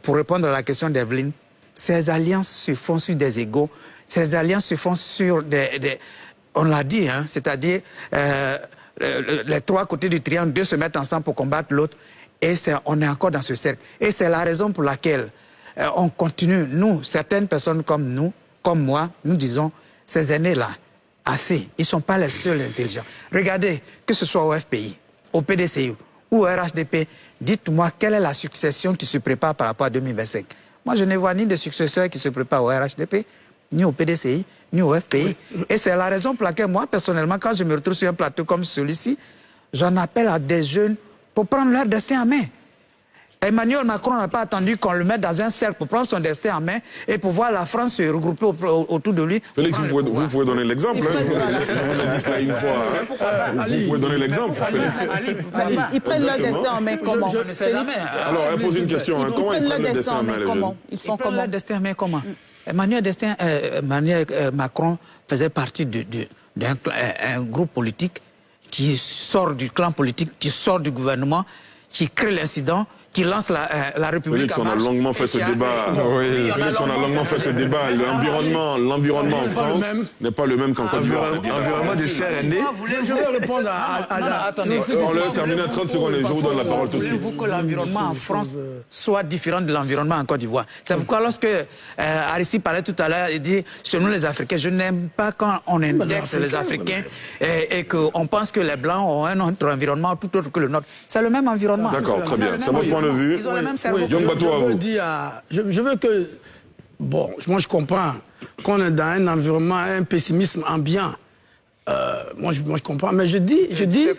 pour répondre à la question d'Evelyne, ces alliances se font sur des égos, ces alliances se font sur on l'a dit, hein, c'est-à-dire les trois côtés du triangle, deux se mettent ensemble pour combattre l'autre. Et on est encore dans ce cercle. Et c'est la raison pour laquelle on continue, nous, certaines personnes comme nous, comme moi, nous disons, ces aînés-là, assez, ils ne sont pas les seuls intelligents. Regardez, que ce soit au FPI, au PDCI ou au RHDP, dites-moi quelle est la succession qui se prépare par rapport à 2025. Moi, je ne vois ni de successeurs qui se préparent au RHDP, ni au PDCI, ni au FPI. Et c'est la raison pour laquelle moi, personnellement, quand je me retrouve sur un plateau comme celui-ci, j'en appelle à des jeunes pour prendre leur destin en main. Emmanuel Macron n'a pas attendu qu'on le mette dans un cercle pour prendre son destin en main et pour voir la France se regrouper autour de lui.
Félix, vous pouvez donner l'exemple. Je vous l'ai dit cela une fois. Vous pouvez donner l'exemple, Félix.
Ils prennent leur destin en main comment?
Je ne sais jamais.
Alors, elle pose une question. Comment ils prennent leur destin en main, les jeunes?
Ils prennent leur destin en main comment? Emmanuel Macron faisait partie d'un groupe politique qui sort du clan politique, qui sort du gouvernement, qui crée l'incident, qui lance la République
Félix,
en marche.
on a longuement fait ce débat. Félix, on a longuement fait ce débat. L'environnement en France n'est pas le même qu'en Côte d'Ivoire.
L'environnement des chers aînés.
Je vais répondre à...
Attendez.
On laisse terminer à 30 secondes et je vous donne la parole tout de suite.
Voulez-vous que l'environnement en France soit différent de l'environnement en Côte d'Ivoire? C'est pourquoi lorsque Arissi parlait tout à l'heure, il dit, chez nous les Africains, je n'aime pas quand on indexe les Africains et qu'on pense que les Blancs ont un autre environnement tout autre que le nôtre. C'est le même environnement.
D'accord, très bien. C'est votre point de vue.
Ils ont le même cerveau.
Je veux que... Bon, moi je comprends qu'on est dans un environnement, un pessimisme ambiant. Moi je comprends, mais je dis,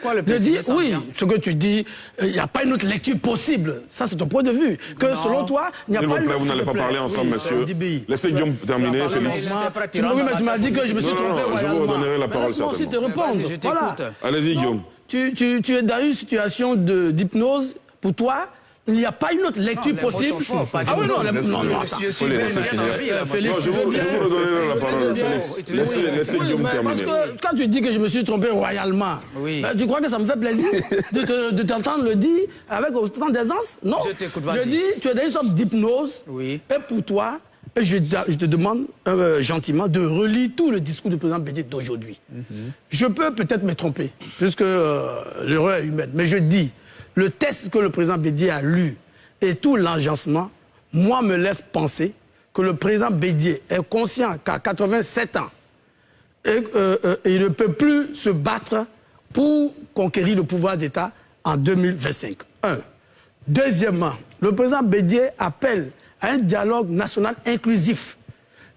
quoi le pessimisme
oui,
ambiant?
ce que tu dis, il n'y a pas une autre lecture possible. Ça, c'est ton point de vue. Que selon toi, il n'y a pas une...
S'il vous plaît, vous n'allez pas parler ensemble, monsieur. Laissez Guillaume terminer, Félix.
Oui, mais tu m'as dit que je me suis trompé.
Non, je vous redonnerai la parole certainement.
Aussi te répondre. Voilà.
Allez-y, Guillaume.
Tu es dans une situation d'hypnose. Pour toi, il n'y a pas une autre lecture possible. Ah oui, non,
je vous redonnerai la parole, Félix. Laissez Guillaume terminer.
Parce que quand tu dis que je me suis trompé royalement, tu crois que ça me fait plaisir de t'entendre le dire avec autant d'aisance? Non.
Je t'écoute, vas-y.
Je dis, tu es dans une sorte d'hypnose. Et pour toi, je te demande gentiment de relire tout le discours du président Bédié d'aujourd'hui. Je peux peut-être me tromper, puisque l'erreur est humaine. Mais je dis, le texte que le président Bédié a lu et tout l'agencement, moi, me laisse penser que le président Bédié est conscient qu'à 87 ans, il ne peut plus se battre pour conquérir le pouvoir d'État en 2025. Un. Deuxièmement, le président Bédié appelle à un dialogue national inclusif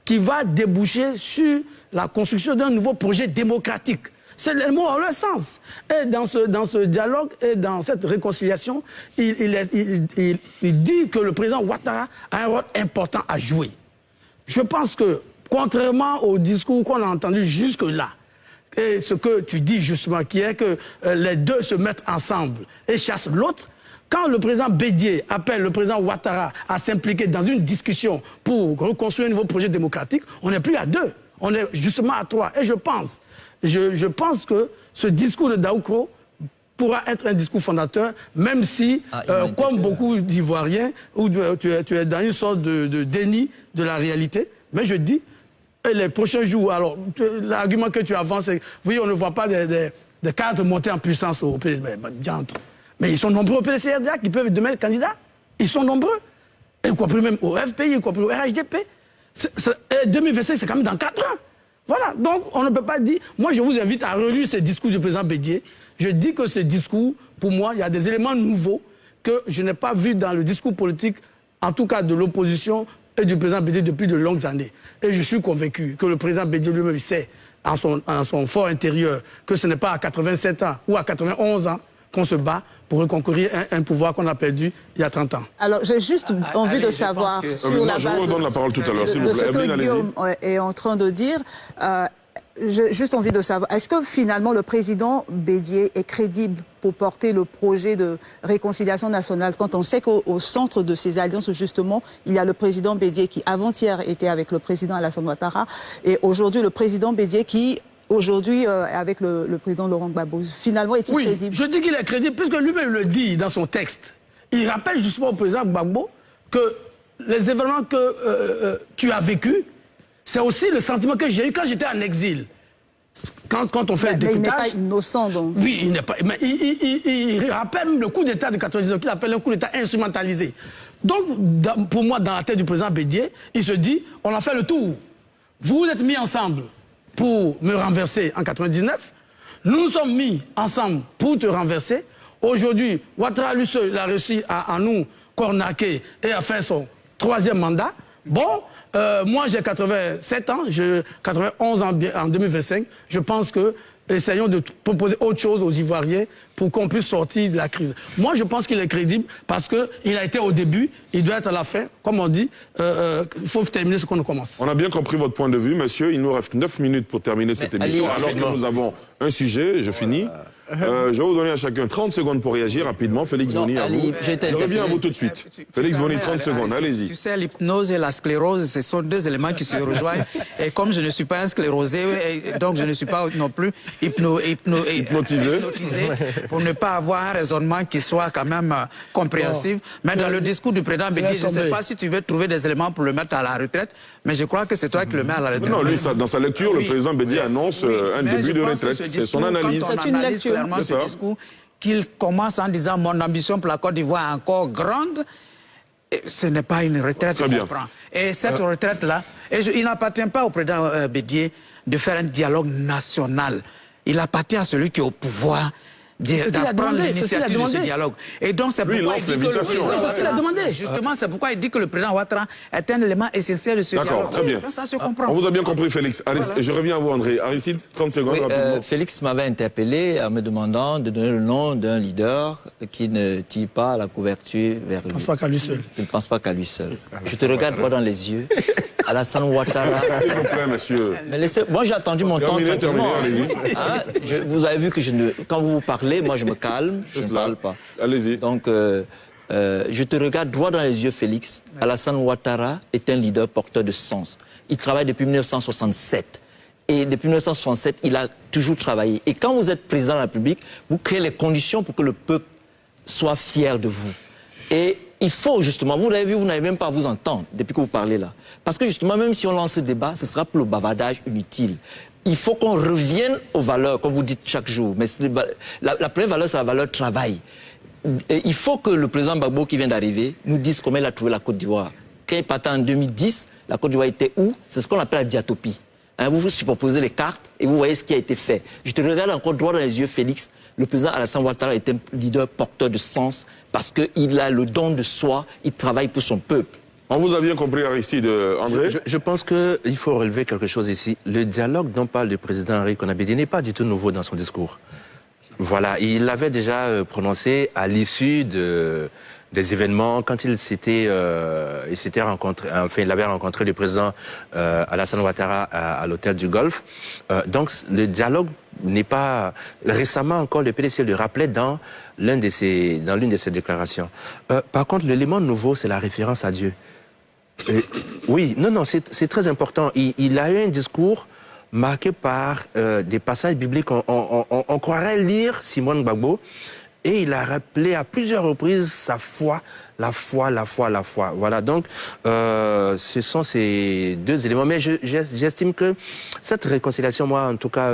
qui va déboucher sur la construction d'un nouveau projet démocratique. C'est les mots en leur sens. Et dans ce dialogue et dans cette réconciliation, il dit que le président Ouattara a un rôle important à jouer. Je pense que, contrairement au discours qu'on a entendu jusque-là, et ce que tu dis justement, qui est que les deux se mettent ensemble et chassent l'autre, quand le président Bédié appelle le président Ouattara à s'impliquer dans une discussion pour reconstruire un nouveau projet démocratique, on n'est plus à deux, on est justement à trois. Et je pense que ce discours de Daoukro pourra être un discours fondateur, même si, comme beaucoup d'Ivoiriens, tu es dans une sorte de déni de la réalité. Mais je dis, les prochains jours, alors, l'argument que tu avances, c'est oui, on ne voit pas des cadres monter en puissance au PDC. Mais ils sont nombreux au PDCRDA qui peuvent demain être candidats. Ils sont nombreux. Et y compris même au FPI, y compris au RHDP. 2025, c'est quand même dans 4 ans. Voilà, donc on ne peut pas dire... Moi, je vous invite à relire ce discours du président Bédié. Je dis que ce discours, pour moi, il y a des éléments nouveaux que je n'ai pas vus dans le discours politique, en tout cas de l'opposition et du président Bédié depuis de longues années. Et je suis convaincu que le président Bédié lui-même sait, en son fort intérieur, que ce n'est pas à 87 ans ou à 91 ans qu'on se bat pour reconquérir un pouvoir qu'on a perdu il y a 30 ans.
Alors, j'ai juste envie de savoir, sur la base
je vous redonne la parole tout à l'heure, s'il vous plaît.
Ce que Guillaume est en train de dire, j'ai juste envie de savoir, est-ce que finalement le président Bédié est crédible pour porter le projet de réconciliation nationale quand on sait qu'au centre de ces alliances, justement, il y a le président Bédié qui, avant-hier, était avec le président Alassane Ouattara, et aujourd'hui, le président Bédié qui... Aujourd'hui, avec le président Laurent Gbagbo, finalement, est-il crédible?
Je dis qu'il est crédible, puisque lui-même le dit dans son texte. Il rappelle justement au président Gbagbo que les événements que tu as vécus, c'est aussi le sentiment que j'ai eu quand j'étais en exil. quand on fait le députage...
Mais il n'est pas innocent, donc.
Oui, il n'est pas... Mais il rappelle même le coup d'État de 99, qu'il appelle un coup d'État instrumentalisé. Donc, pour moi, dans la tête du président Bédié, il se dit, on a fait le tour. Vous êtes mis ensemble pour me renverser en 99. Nous nous sommes mis ensemble pour te renverser. Aujourd'hui, Ouattara, lui seul, il a réussi à nous cornaquer et à faire son 3e mandat. Bon, moi j'ai 87 ans, 91 ans en 2025. Je pense que essayons de proposer autre chose aux Ivoiriens pour qu'on puisse sortir de la crise. Moi, je pense qu'il est crédible parce qu'il a été au début, il doit être à la fin. Comme on dit, il faut terminer ce qu'on commence.
On a bien compris votre point de vue, monsieur. Il nous reste 9 minutes pour terminer cette émission. Alors que nous avons un sujet, je finis. Je vais vous donner à chacun 30 secondes pour réagir rapidement. Félix Boni, à vous. Je reviens à vous tout de suite. Félix Boni, 30 secondes, allez-y.
Tu sais, l'hypnose et la sclérose, ce sont deux éléments qui se rejoignent. Et comme je ne suis pas un sclérosé, donc je ne suis pas non plus hypnotisé pour ne pas avoir un raisonnement qui soit quand même compréhensible. Mais dans le discours du président Bédié, je ne sais pas si tu veux trouver des éléments pour le mettre à la retraite, mais je crois que c'est toi qui le mets à la retraite.
Non, lui, dans sa lecture, le président Bédié annonce un début de retraite. C'est son analyse.
C'est une lecture. Clairement, ce discours qu'il commence en disant mon ambition pour la Côte d'Ivoire est encore grande, et ce n'est pas une retraite qu'on prend. Et cette retraite-là, il n'appartient pas au président Bédié de faire un dialogue national. Il appartient à celui qui est au pouvoir d'apprendre l'initiative de ce dialogue. Et donc c'est pourquoi il dit que le président Ouattara, justement, c'est pourquoi il dit que le président Ouattara est un élément essentiel de ce dialogue.
D'accord, très bien.
Ça se comprend.
On vous a bien compris, Félix. Je reviens à vous, André. Aristide, 30 secondes.
Félix m'avait interpellé en me demandant de donner le nom d'un leader qui ne tire pas la couverture vers lui.
Je ne pense pas qu'à lui seul.
Je ne pense pas qu'à lui seul. Je te regarde droit dans les yeux. Alassane Ouattara.
S'il vous plaît, monsieur.
Mais moi, j'ai attendu mon temps. Vous avez vu que quand vous parlez, moi je me calme, je ne parle pas.
Allez-y.
Donc, je te regarde droit dans les yeux, Félix. Alassane Ouattara est un leader porteur de sens. Il travaille depuis 1967. Et depuis 1967, il a toujours travaillé. Et quand vous êtes président de la République, vous créez les conditions pour que le peuple soit fier de vous. Et il faut justement, vous l'avez vu, vous n'avez même pas à vous entendre depuis que vous parlez là. Parce que justement, même si on lance ce débat, ce sera pour le bavardage inutile. Il faut qu'on revienne aux valeurs, comme vous dites chaque jour. Mais la première valeur, c'est la valeur travail. Et il faut que le président Gbagbo qui vient d'arriver nous dise comment il a trouvé la Côte d'Ivoire. Quand il partait en 2010, la Côte d'Ivoire était où? C'est ce qu'on appelle la diatopie. Vous vous superposez les cartes et vous voyez ce qui a été fait. Je te regarde encore droit dans les yeux, Félix. Le président Alassane Ouattara est un leader porteur de sens parce qu'il a le don de soi, il travaille pour son peuple.
On vous a bien compris, Aristide. André?
Je pense qu'il faut relever quelque chose ici. Le dialogue dont parle le président Henri Konan-Bédié n'est pas du tout nouveau dans son discours. Voilà, il l'avait déjà prononcé à l'issue des événements, quand il s'était rencontré, enfin, il avait rencontré le président Alassane Ouattara à l'hôtel du Golfe. Donc, le dialogue n'est pas... Récemment encore, le PDC le rappelait dans l'une de ses déclarations. Par contre, l'élément nouveau, c'est la référence à Dieu. Oui, non, c'est très important. Il a eu un discours marqué par des passages bibliques. On croirait lire Simone Gbagbo. Et il a rappelé à plusieurs reprises sa foi, la foi. Voilà, donc ce sont ces deux éléments. Mais j'estime que cette réconciliation, moi, en tout cas,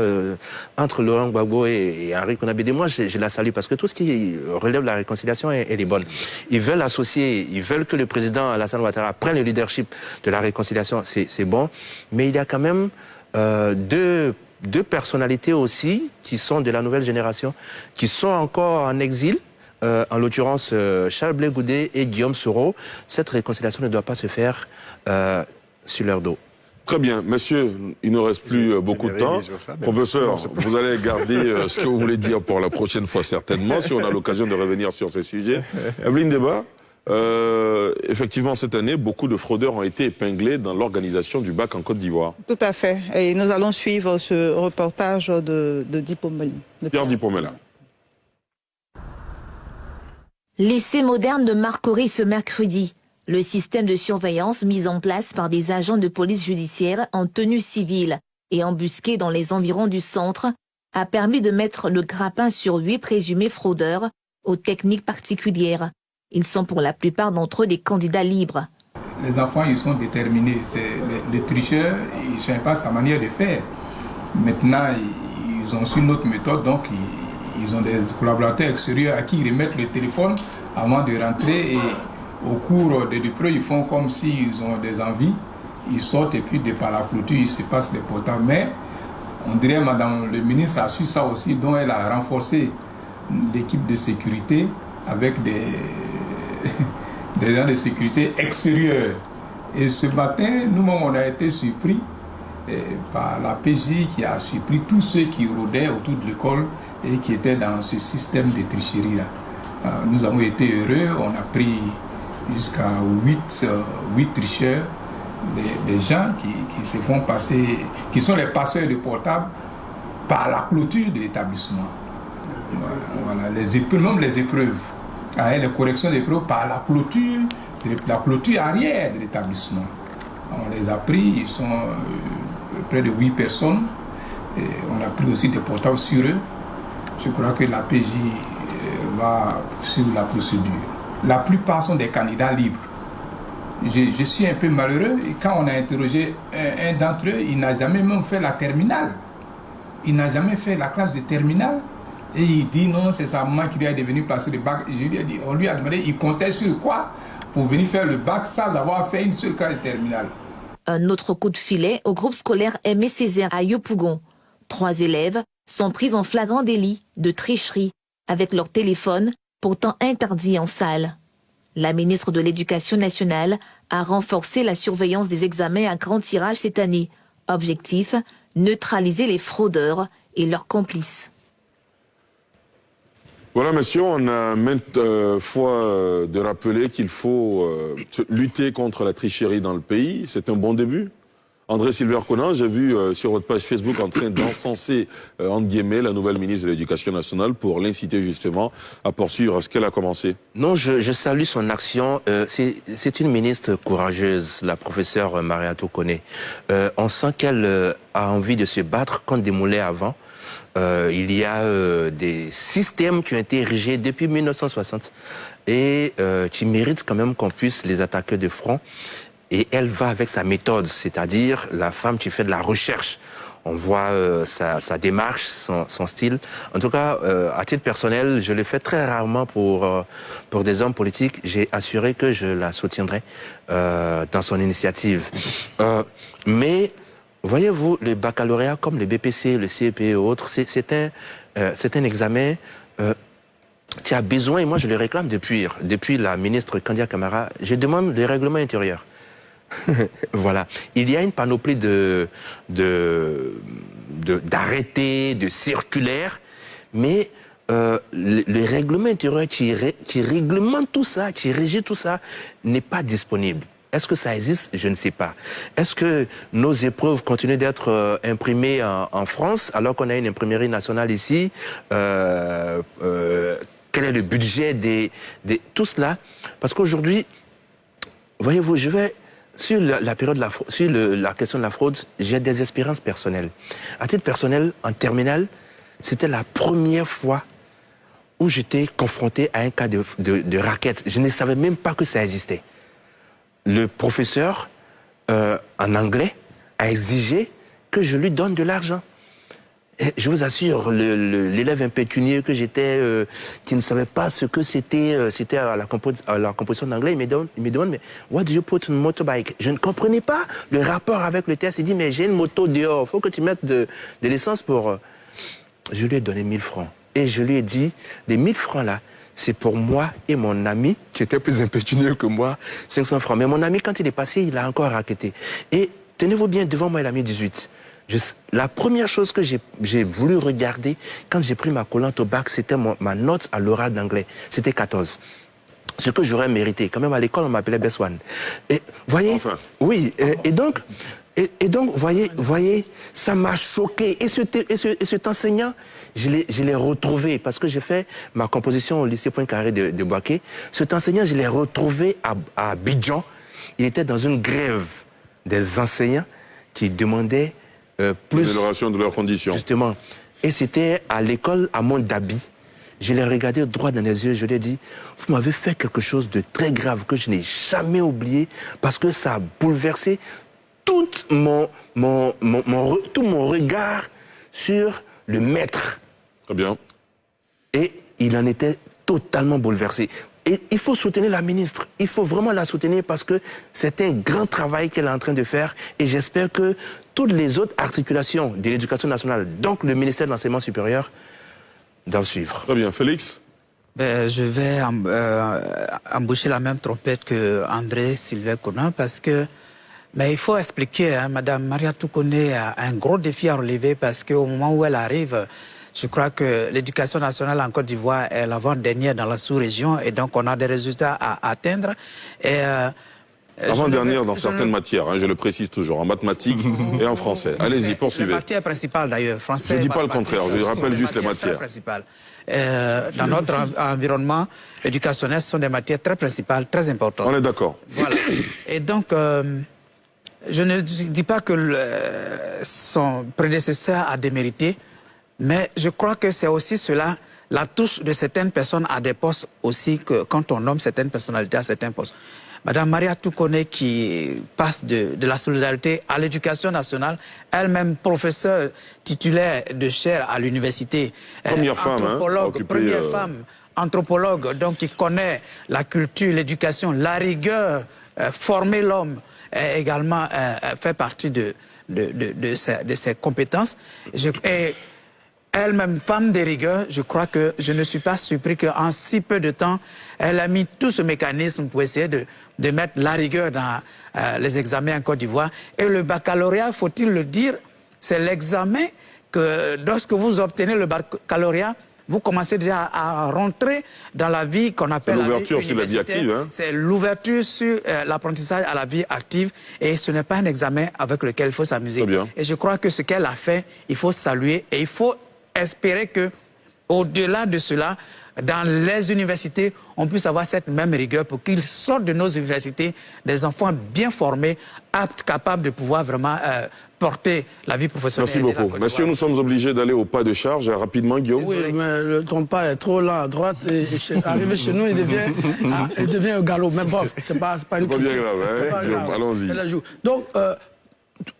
entre Laurent Gbagbo et Henri Konan-Bédié, moi, je la salue parce que tout ce qui relève de la réconciliation, elle est bonne. Ils veulent associer, ils veulent que le président Alassane Ouattara prenne le leadership de la réconciliation, c'est bon. Mais il y a quand même deux personnalités aussi qui sont de la nouvelle génération, qui sont encore en exil, en l'occurrence Charles Blé Goudé et Guillaume Soro. Cette réconciliation ne doit pas se faire sur leur dos.
Très bien, monsieur, il ne reste plus beaucoup de temps. Professeur, vous allez garder ce que vous voulez dire pour la prochaine fois certainement, si on a l'occasion de revenir sur ces sujets. Evelyne Deba, effectivement, cette année, beaucoup de fraudeurs ont été épinglés dans l'organisation du bac en Côte d'Ivoire.
Tout à fait. Et nous allons suivre ce reportage de Dipomeli.
Pierre Dipomela.
Lycée moderne de Marcory ce mercredi. Le système de surveillance mis en place par des agents de police judiciaire en tenue civile et embusqués dans les environs du centre a permis de mettre le grappin sur 8 présumés fraudeurs aux techniques particulières. Ils sont pour la plupart d'entre eux des candidats libres.
Les enfants, ils sont déterminés. Les tricheurs, ils ne savent pas sa manière de faire. Maintenant, ils ont su notre méthode, donc ils ont des collaborateurs extérieurs à qui ils remettent le téléphone avant de rentrer, et au cours des épreuves, ils font comme s'ils ont des envies, ils sortent et puis par la clôture, il se passe des portables. Mais on dirait, Madame le ministre a su ça aussi, donc elle a renforcé l'équipe de sécurité avec des gens de sécurité extérieurs. Et ce matin, nous-mêmes, on a été surpris par la PJ qui a surpris tous ceux qui rôdaient autour de l'école et qui étaient dans ce système de tricherie-là. Nous avons été heureux, on a pris jusqu'à 8 tricheurs, des gens qui se font passer, qui sont les passeurs de portables par la clôture de l'établissement. Voilà, même les épreuves, les corrections d'épreuves par la clôture arrière de l'établissement. On les a pris, ils sont près de 8 personnes. Et on a pris aussi des portables sur eux. Je crois que la PJ va poursuivre la procédure. La plupart sont des candidats libres. Je suis un peu malheureux. Et quand on a interrogé un d'entre eux, il n'a jamais même fait la terminale. Il n'a jamais fait la classe de terminale. Et il dit non, c'est sa maman qui lui a devenu passer le bac. Et je lui ai dit, on lui a demandé, il comptait sur quoi pour venir faire le bac sans avoir fait une seule classe de terminale.
Un autre coup de filet au groupe scolaire Aimé Césaire à Yopougon. 3 élèves sont pris en flagrant délit de tricherie avec leur téléphone, pourtant interdit en salle. La ministre de l'Éducation nationale a renforcé la surveillance des examens à grand tirage cette année. Objectif, neutraliser les fraudeurs et leurs complices.
Voilà, messieurs, on a maintes fois de rappeler qu'il faut lutter contre la tricherie dans le pays. C'est un bon début. André Silver-Conan, j'ai vu sur votre page Facebook en train d'encenser, entre guillemets, la nouvelle ministre de l'Éducation nationale pour l'inciter justement à poursuivre ce qu'elle a commencé.
Non, je salue son action. C'est une ministre courageuse, la professeure Mariatou Koné. On sent qu'elle a envie de se battre contre des moulins à vent. Il y a des systèmes qui ont été érigés depuis 1960 et qui méritent quand même qu'on puisse les attaquer de front. Et elle va avec sa méthode, c'est-à-dire la femme qui fait de la recherche. On voit sa démarche, son style. En tout cas, à titre personnel, je le fais très rarement pour des hommes politiques. J'ai assuré que je la soutiendrai dans son initiative. Mais voyez-vous, le baccalauréat comme le BPC, le CEP et autres, c'est un examen qui a besoin, et moi je le réclame depuis la ministre Kandia Camara, je demande le règlement intérieur. Voilà. Il y a une panoplie d'arrêtés, de circulaires, mais le règlement intérieur qui réglemente tout ça, qui régit tout ça, n'est pas disponible. Est-ce que ça existe? Je ne sais pas. Est-ce que nos épreuves continuent d'être imprimées en France alors qu'on a une imprimerie nationale ici? Quel est le budget de tout cela? Parce qu'aujourd'hui, voyez-vous, je vais sur la question de la fraude, j'ai des expériences personnelles. À titre personnel, en terminale, c'était la première fois où j'étais confronté à un cas de racket. Je ne savais même pas que ça existait. Le professeur, en anglais, a exigé que je lui donne de l'argent. Je vous assure, l'élève impécunieux que j'étais, qui ne savait pas ce que c'était à la composition d'anglais, il me demande, mais what do you put on motorbike? Je ne comprenais pas le rapport avec le test. Il dit, mais j'ai une moto dehors, il faut que tu mettes de l'essence pour... Je lui ai donné 1000 francs. Et je lui ai dit, les 1000 francs là, c'est pour moi et mon ami, qui était plus impétunieux que moi, 500 francs. Mais mon ami, quand il est passé, il a encore raquetté. Et tenez-vous bien, devant moi, il a mis 18. La première chose que j'ai voulu regarder quand j'ai pris ma collante au bac, c'était ma note à l'oral d'anglais. C'était 14. Ce que j'aurais mérité. Quand même, à l'école, on m'appelait Best One. Et voyez, enfin. Oui, et donc, voyez, ça m'a choqué. Et cet enseignant, je l'ai retrouvé, parce que j'ai fait ma composition au lycée Poincaré de Boaké. Cet enseignant, je l'ai retrouvé à Abidjan. Il était dans une grève des enseignants qui demandaient plus...
L'amélioration de leurs conditions.
Justement. Et c'était à l'école à Mondabi. Je l'ai regardé droit dans les yeux, je lui ai dit, vous m'avez fait quelque chose de très grave que je n'ai jamais oublié, parce que ça a bouleversé tout mon regard sur le maître.
Très bien.
Et il en était totalement bouleversé. Et il faut soutenir la ministre. Il faut vraiment la soutenir parce que c'est un grand travail qu'elle est en train de faire. Et j'espère que toutes les autres articulations de l'éducation nationale, donc le ministère de l'Enseignement supérieur, doivent suivre.
Très bien. Félix?
Je vais embaucher la même trompette que André Sylvain Conan parce que il faut expliquer, hein, Madame Mariatou Koné a un gros défi à relever parce qu'au moment où elle arrive, je crois que l'éducation nationale en Côte d'Ivoire est l'avant-dernière dans la sous-région et donc on a des résultats à atteindre.
Avant-dernière dans certaines matières, hein, je le précise toujours, en mathématiques et en français. Allez-y, poursuivez.
La matière principale d'ailleurs, français.
Je ne dis pas le contraire, je rappelle juste les matières.
Dans notre environnement éducationnel, ce sont des matières très principales, très importantes.
On est d'accord.
Voilà. Et donc, je ne dis pas que son prédécesseur a démérité, mais je crois que c'est aussi cela, la touche de certaines personnes à des postes aussi, que quand on nomme certaines personnalités à certains postes. Madame Mariatou Koné qui passe de la solidarité à l'éducation nationale, elle-même professeure titulaire de chaire à l'université.
Première femme,
anthropologue, première femme, anthropologue, donc qui connaît la culture, l'éducation, la rigueur, former l'homme, également fait partie de ses compétences. Et elle-même femme de rigueur, je crois que je ne suis pas surpris qu'en si peu de temps, elle a mis tout ce mécanisme pour essayer de mettre la rigueur dans les examens en Côte d'Ivoire. Et le baccalauréat, faut-il le dire, c'est l'examen que lorsque vous obtenez le baccalauréat, vous commencez déjà à rentrer dans la vie qu'on appelle
l'ouverture sur la vie active. Hein.
C'est l'ouverture sur l'apprentissage à la vie active et ce n'est pas un examen avec lequel il faut s'amuser. Et je crois que ce qu'elle a fait, il faut saluer et il faut espérer que, au-delà de cela, dans les universités, on puisse avoir cette même rigueur pour qu'ils sortent de nos universités des enfants bien formés, aptes, capables de pouvoir vraiment porter la vie professionnelle.
Merci beaucoup. Monsieur, nous sommes obligés d'aller au pas de charge. Rapidement, Guillaume.
Oui, mais le trompas est trop lent à droite et arrivé chez nous, il devient au galop. Mais bon, c'est pas une
critique. Bien grave, hein, Guillaume, allons-y.
Donc,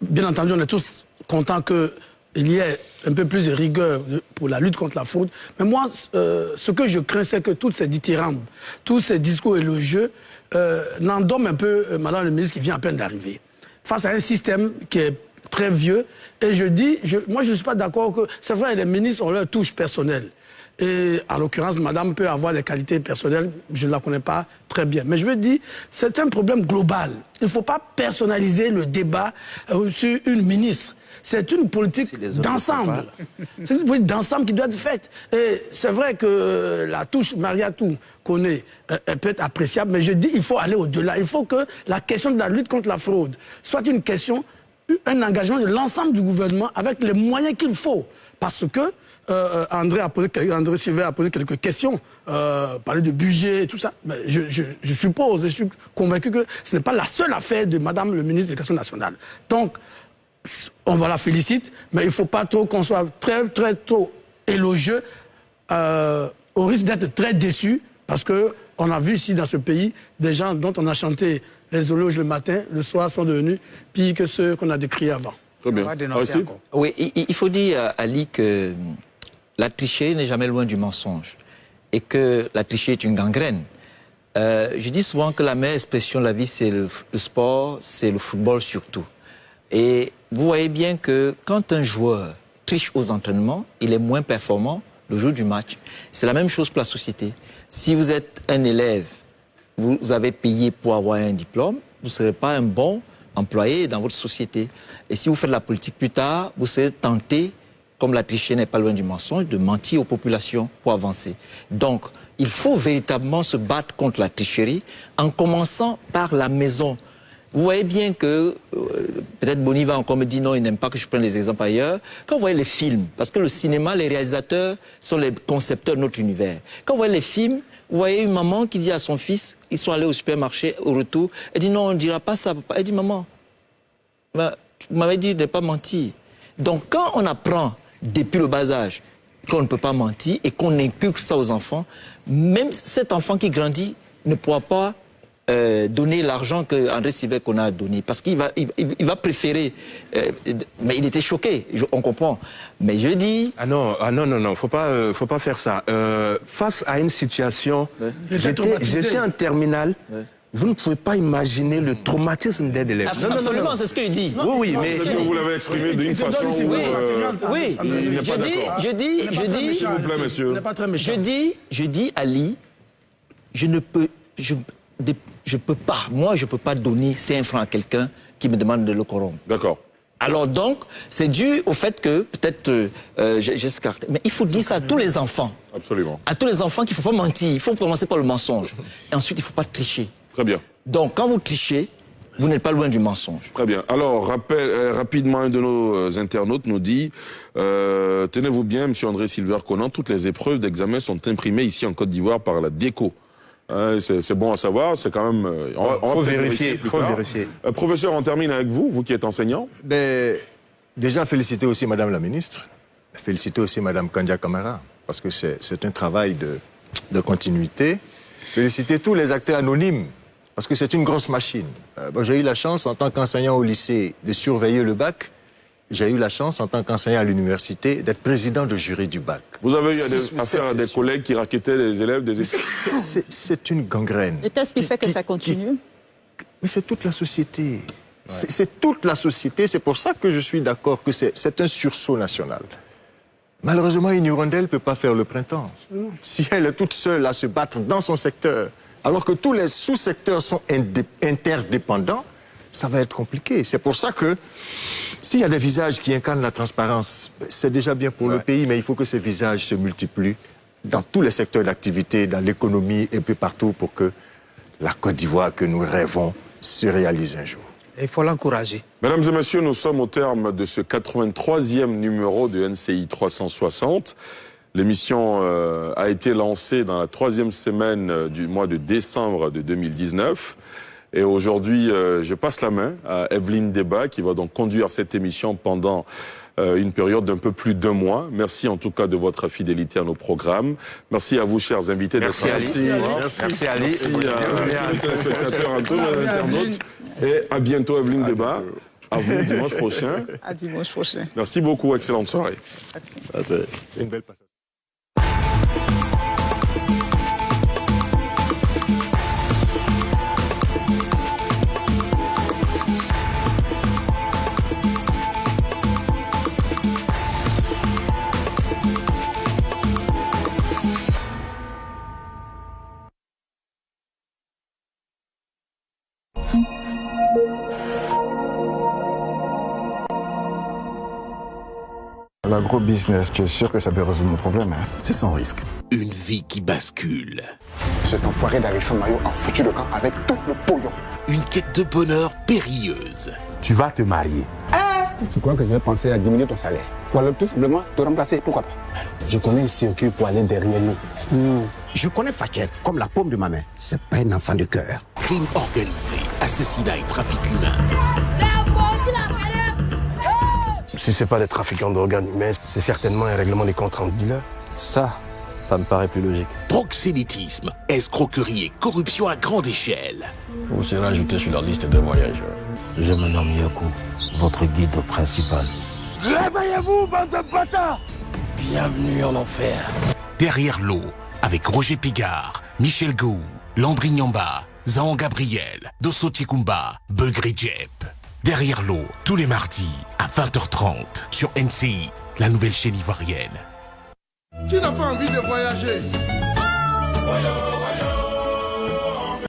bien entendu, on est tous contents qu'il y ait un peu plus de rigueur pour la lutte contre la fraude. Mais moi, ce que je crains, c'est que toutes ces dithyrambes, tous ces discours élogieux n'endorment un peu Madame le ministre qui vient à peine d'arriver. Face à un système qui est très vieux, et moi je ne suis pas d'accord que... C'est vrai, les ministres ont leur touche personnelle. Et en l'occurrence, madame peut avoir des qualités personnelles, je ne la connais pas très bien. Mais je veux dire, c'est un problème global. Il ne faut pas personnaliser le débat sur une ministre. C'est une politique d'ensemble. C'est une politique d'ensemble qui doit être faite. Et c'est vrai que la touche Mariatou Koné peut être appréciable, mais je dis il faut aller au-delà. Il faut que la question de la lutte contre la fraude soit une question, un engagement de l'ensemble du gouvernement avec les moyens qu'il faut. Parce que André Sylvain a posé quelques questions, parler de budget et tout ça. Mais je suppose, je suis convaincu que ce n'est pas la seule affaire de madame le ministre de l'Éducation nationale. Donc, on va la féliciter, mais il ne faut pas trop qu'on soit très trop élogieux, au risque d'être très déçu, parce qu'on a vu ici dans ce pays des gens dont on a chanté les éloges le matin, le soir sont devenus pires que ceux qu'on a décriés avant.
Très bien.
Oui, il faut dire, Ali, que la tricherie n'est jamais loin du mensonge et que la tricherie est une gangrène. Je dis souvent que la meilleure expression de la vie, c'est le sport, c'est le football surtout. Et vous voyez bien que quand un joueur triche aux entraînements, il est moins performant le jour du match. C'est la même chose pour la société. Si vous êtes un élève, vous avez payé pour avoir un diplôme, vous ne serez pas un bon employé dans votre société. Et si vous faites la politique plus tard, vous serez tenté, comme la tricherie n'est pas loin du mensonge, de mentir aux populations pour avancer. Donc, il faut véritablement se battre contre la tricherie en commençant par la maison. Vous voyez bien que, peut-être Bonny va encore me dire non, il n'aime pas que je prenne les exemples ailleurs. Quand vous voyez les films, parce que le cinéma, les réalisateurs sont les concepteurs de notre univers. Quand vous voyez les films, vous voyez une maman qui dit à son fils, ils sont allés au supermarché, au retour, elle dit non, on ne dira pas ça, papa. Elle dit maman, tu m'avais dit de ne pas mentir. Donc quand on apprend depuis le bas âge qu'on ne peut pas mentir et qu'on inculque ça aux enfants, même cet enfant qui grandit ne pourra pas donner l'argent que André Sylvestre a donné. Parce qu'il va préférer... mais il était choqué, on comprend. Mais je dis...
Ah non, faut pas faire ça. Face à une situation... J'étais en terminale... Vous ne pouvez pas imaginer le traumatisme des élèves.
Absolument, c'est ce qu'il dit.
Oui, mais...
Peut-être que vous l'avez exprimé d'une façon où...
Oui,
il n'est pas d'accord.
Je dis...
S'il vous plaît, monsieur.
Je dis, Ali, je peux pas donner 5 francs à quelqu'un qui me demande de le corrompre.
D'accord.
Alors donc, c'est dû au fait que, peut-être, mais il faut dire ça à tous les enfants.
Absolument.
À tous les enfants qu'il ne faut pas mentir, il faut commencer par le mensonge. Et ensuite, il ne faut pas tricher.
Très bien.
Donc, quand vous trichez, vous n'êtes pas loin du mensonge.
Très bien. Alors, rapidement, un de nos internautes nous dit, tenez-vous bien, M. André Sylvestre Conan, toutes les épreuves d'examen sont imprimées ici en Côte d'Ivoire par la DECO. C'est bon à savoir, c'est quand même...
faut vérifier.
Professeur, on termine avec vous qui êtes enseignant.
Déjà, féliciter aussi Madame la Ministre, féliciter aussi Madame Kandia Kamara, parce que c'est un travail de continuité. Féliciter tous les acteurs anonymes, parce que c'est une grosse machine. J'ai eu la chance, en tant qu'enseignant au lycée, de surveiller le bac. J'ai eu la chance, en tant qu'enseignant à l'université, d'être président de jury du bac.
Vous avez eu affaire à des collègues qui raquettaient les élèves des écoles?
C'est une gangrène.
Et qu'est-ce qui fait que ça continue?
Mais c'est toute la société. Ouais. C'est toute la société. C'est pour ça que je suis d'accord que c'est un sursaut national. Malheureusement, une hirondelle ne peut pas faire le printemps. Si elle est toute seule à se battre dans son secteur, alors que tous les sous-secteurs sont interdépendants, ça va être compliqué. C'est pour ça que s'il y a des visages qui incarnent la transparence, c'est déjà bien pour le pays, mais il faut que ces visages se multiplient dans tous les secteurs d'activité, dans l'économie et puis partout pour que la Côte d'Ivoire que nous rêvons se réalise un jour.
Il faut l'encourager.
Mesdames et messieurs, nous sommes au terme de ce 83e numéro de NCI 360. L'émission a été lancée dans la 3e semaine du mois de décembre de 2019. Et aujourd'hui, je passe la main à Evelyne Deba, qui va donc conduire cette émission pendant une période d'un peu plus d'1 mois. Merci en tout cas de votre fidélité à nos programmes. Merci à vous, chers invités.
Merci Ali.
Merci Ali. Merci à tous les téléspectateurs, à tous les internautes. Et à bientôt, Evelyne Deba. À vous, dimanche prochain.
À dimanche prochain.
Merci beaucoup. Excellente soirée.
Merci.
Une belle passation.
L'agro-business, tu es sûr que ça peut résoudre mon problème, hein?
C'est sans risque. Une vie qui bascule.
Cet enfoiré d'Alexandre Maillot a foutu le camp avec tout le pognon.
Une quête de bonheur périlleuse.
Tu vas te marier.
Tu crois que je vais penser à diminuer ton salaire? Ou alors tout simplement te remplacer, pourquoi pas?
Je connais un circuit pour aller derrière nous.
Je connais Facher comme la paume de ma main.
C'est pas un enfant de cœur.
Crime organisé, assassinat et trafic humain.
Si c'est pas des trafiquants d'organes humains, c'est certainement un règlement des comptes entre dealers.
Ça me paraît plus logique. Proxénétisme, escroquerie et corruption à grande échelle.
Vous serez ajouté sur la liste des voyageurs.
Je me nomme Yakou, votre guide principal.
Réveillez-vous, bande de bâtards!
Bienvenue en enfer. Derrière l'eau, avec Roger Pigard, Michel Gou, Landry Nyamba, Zahan Gabriel, Dosso Tikumba, Beugri Djep. Derrière l'eau, tous les mardis à 20h30 sur NCI, la nouvelle chaîne ivoirienne.
Qui n'a pas envie de voyager?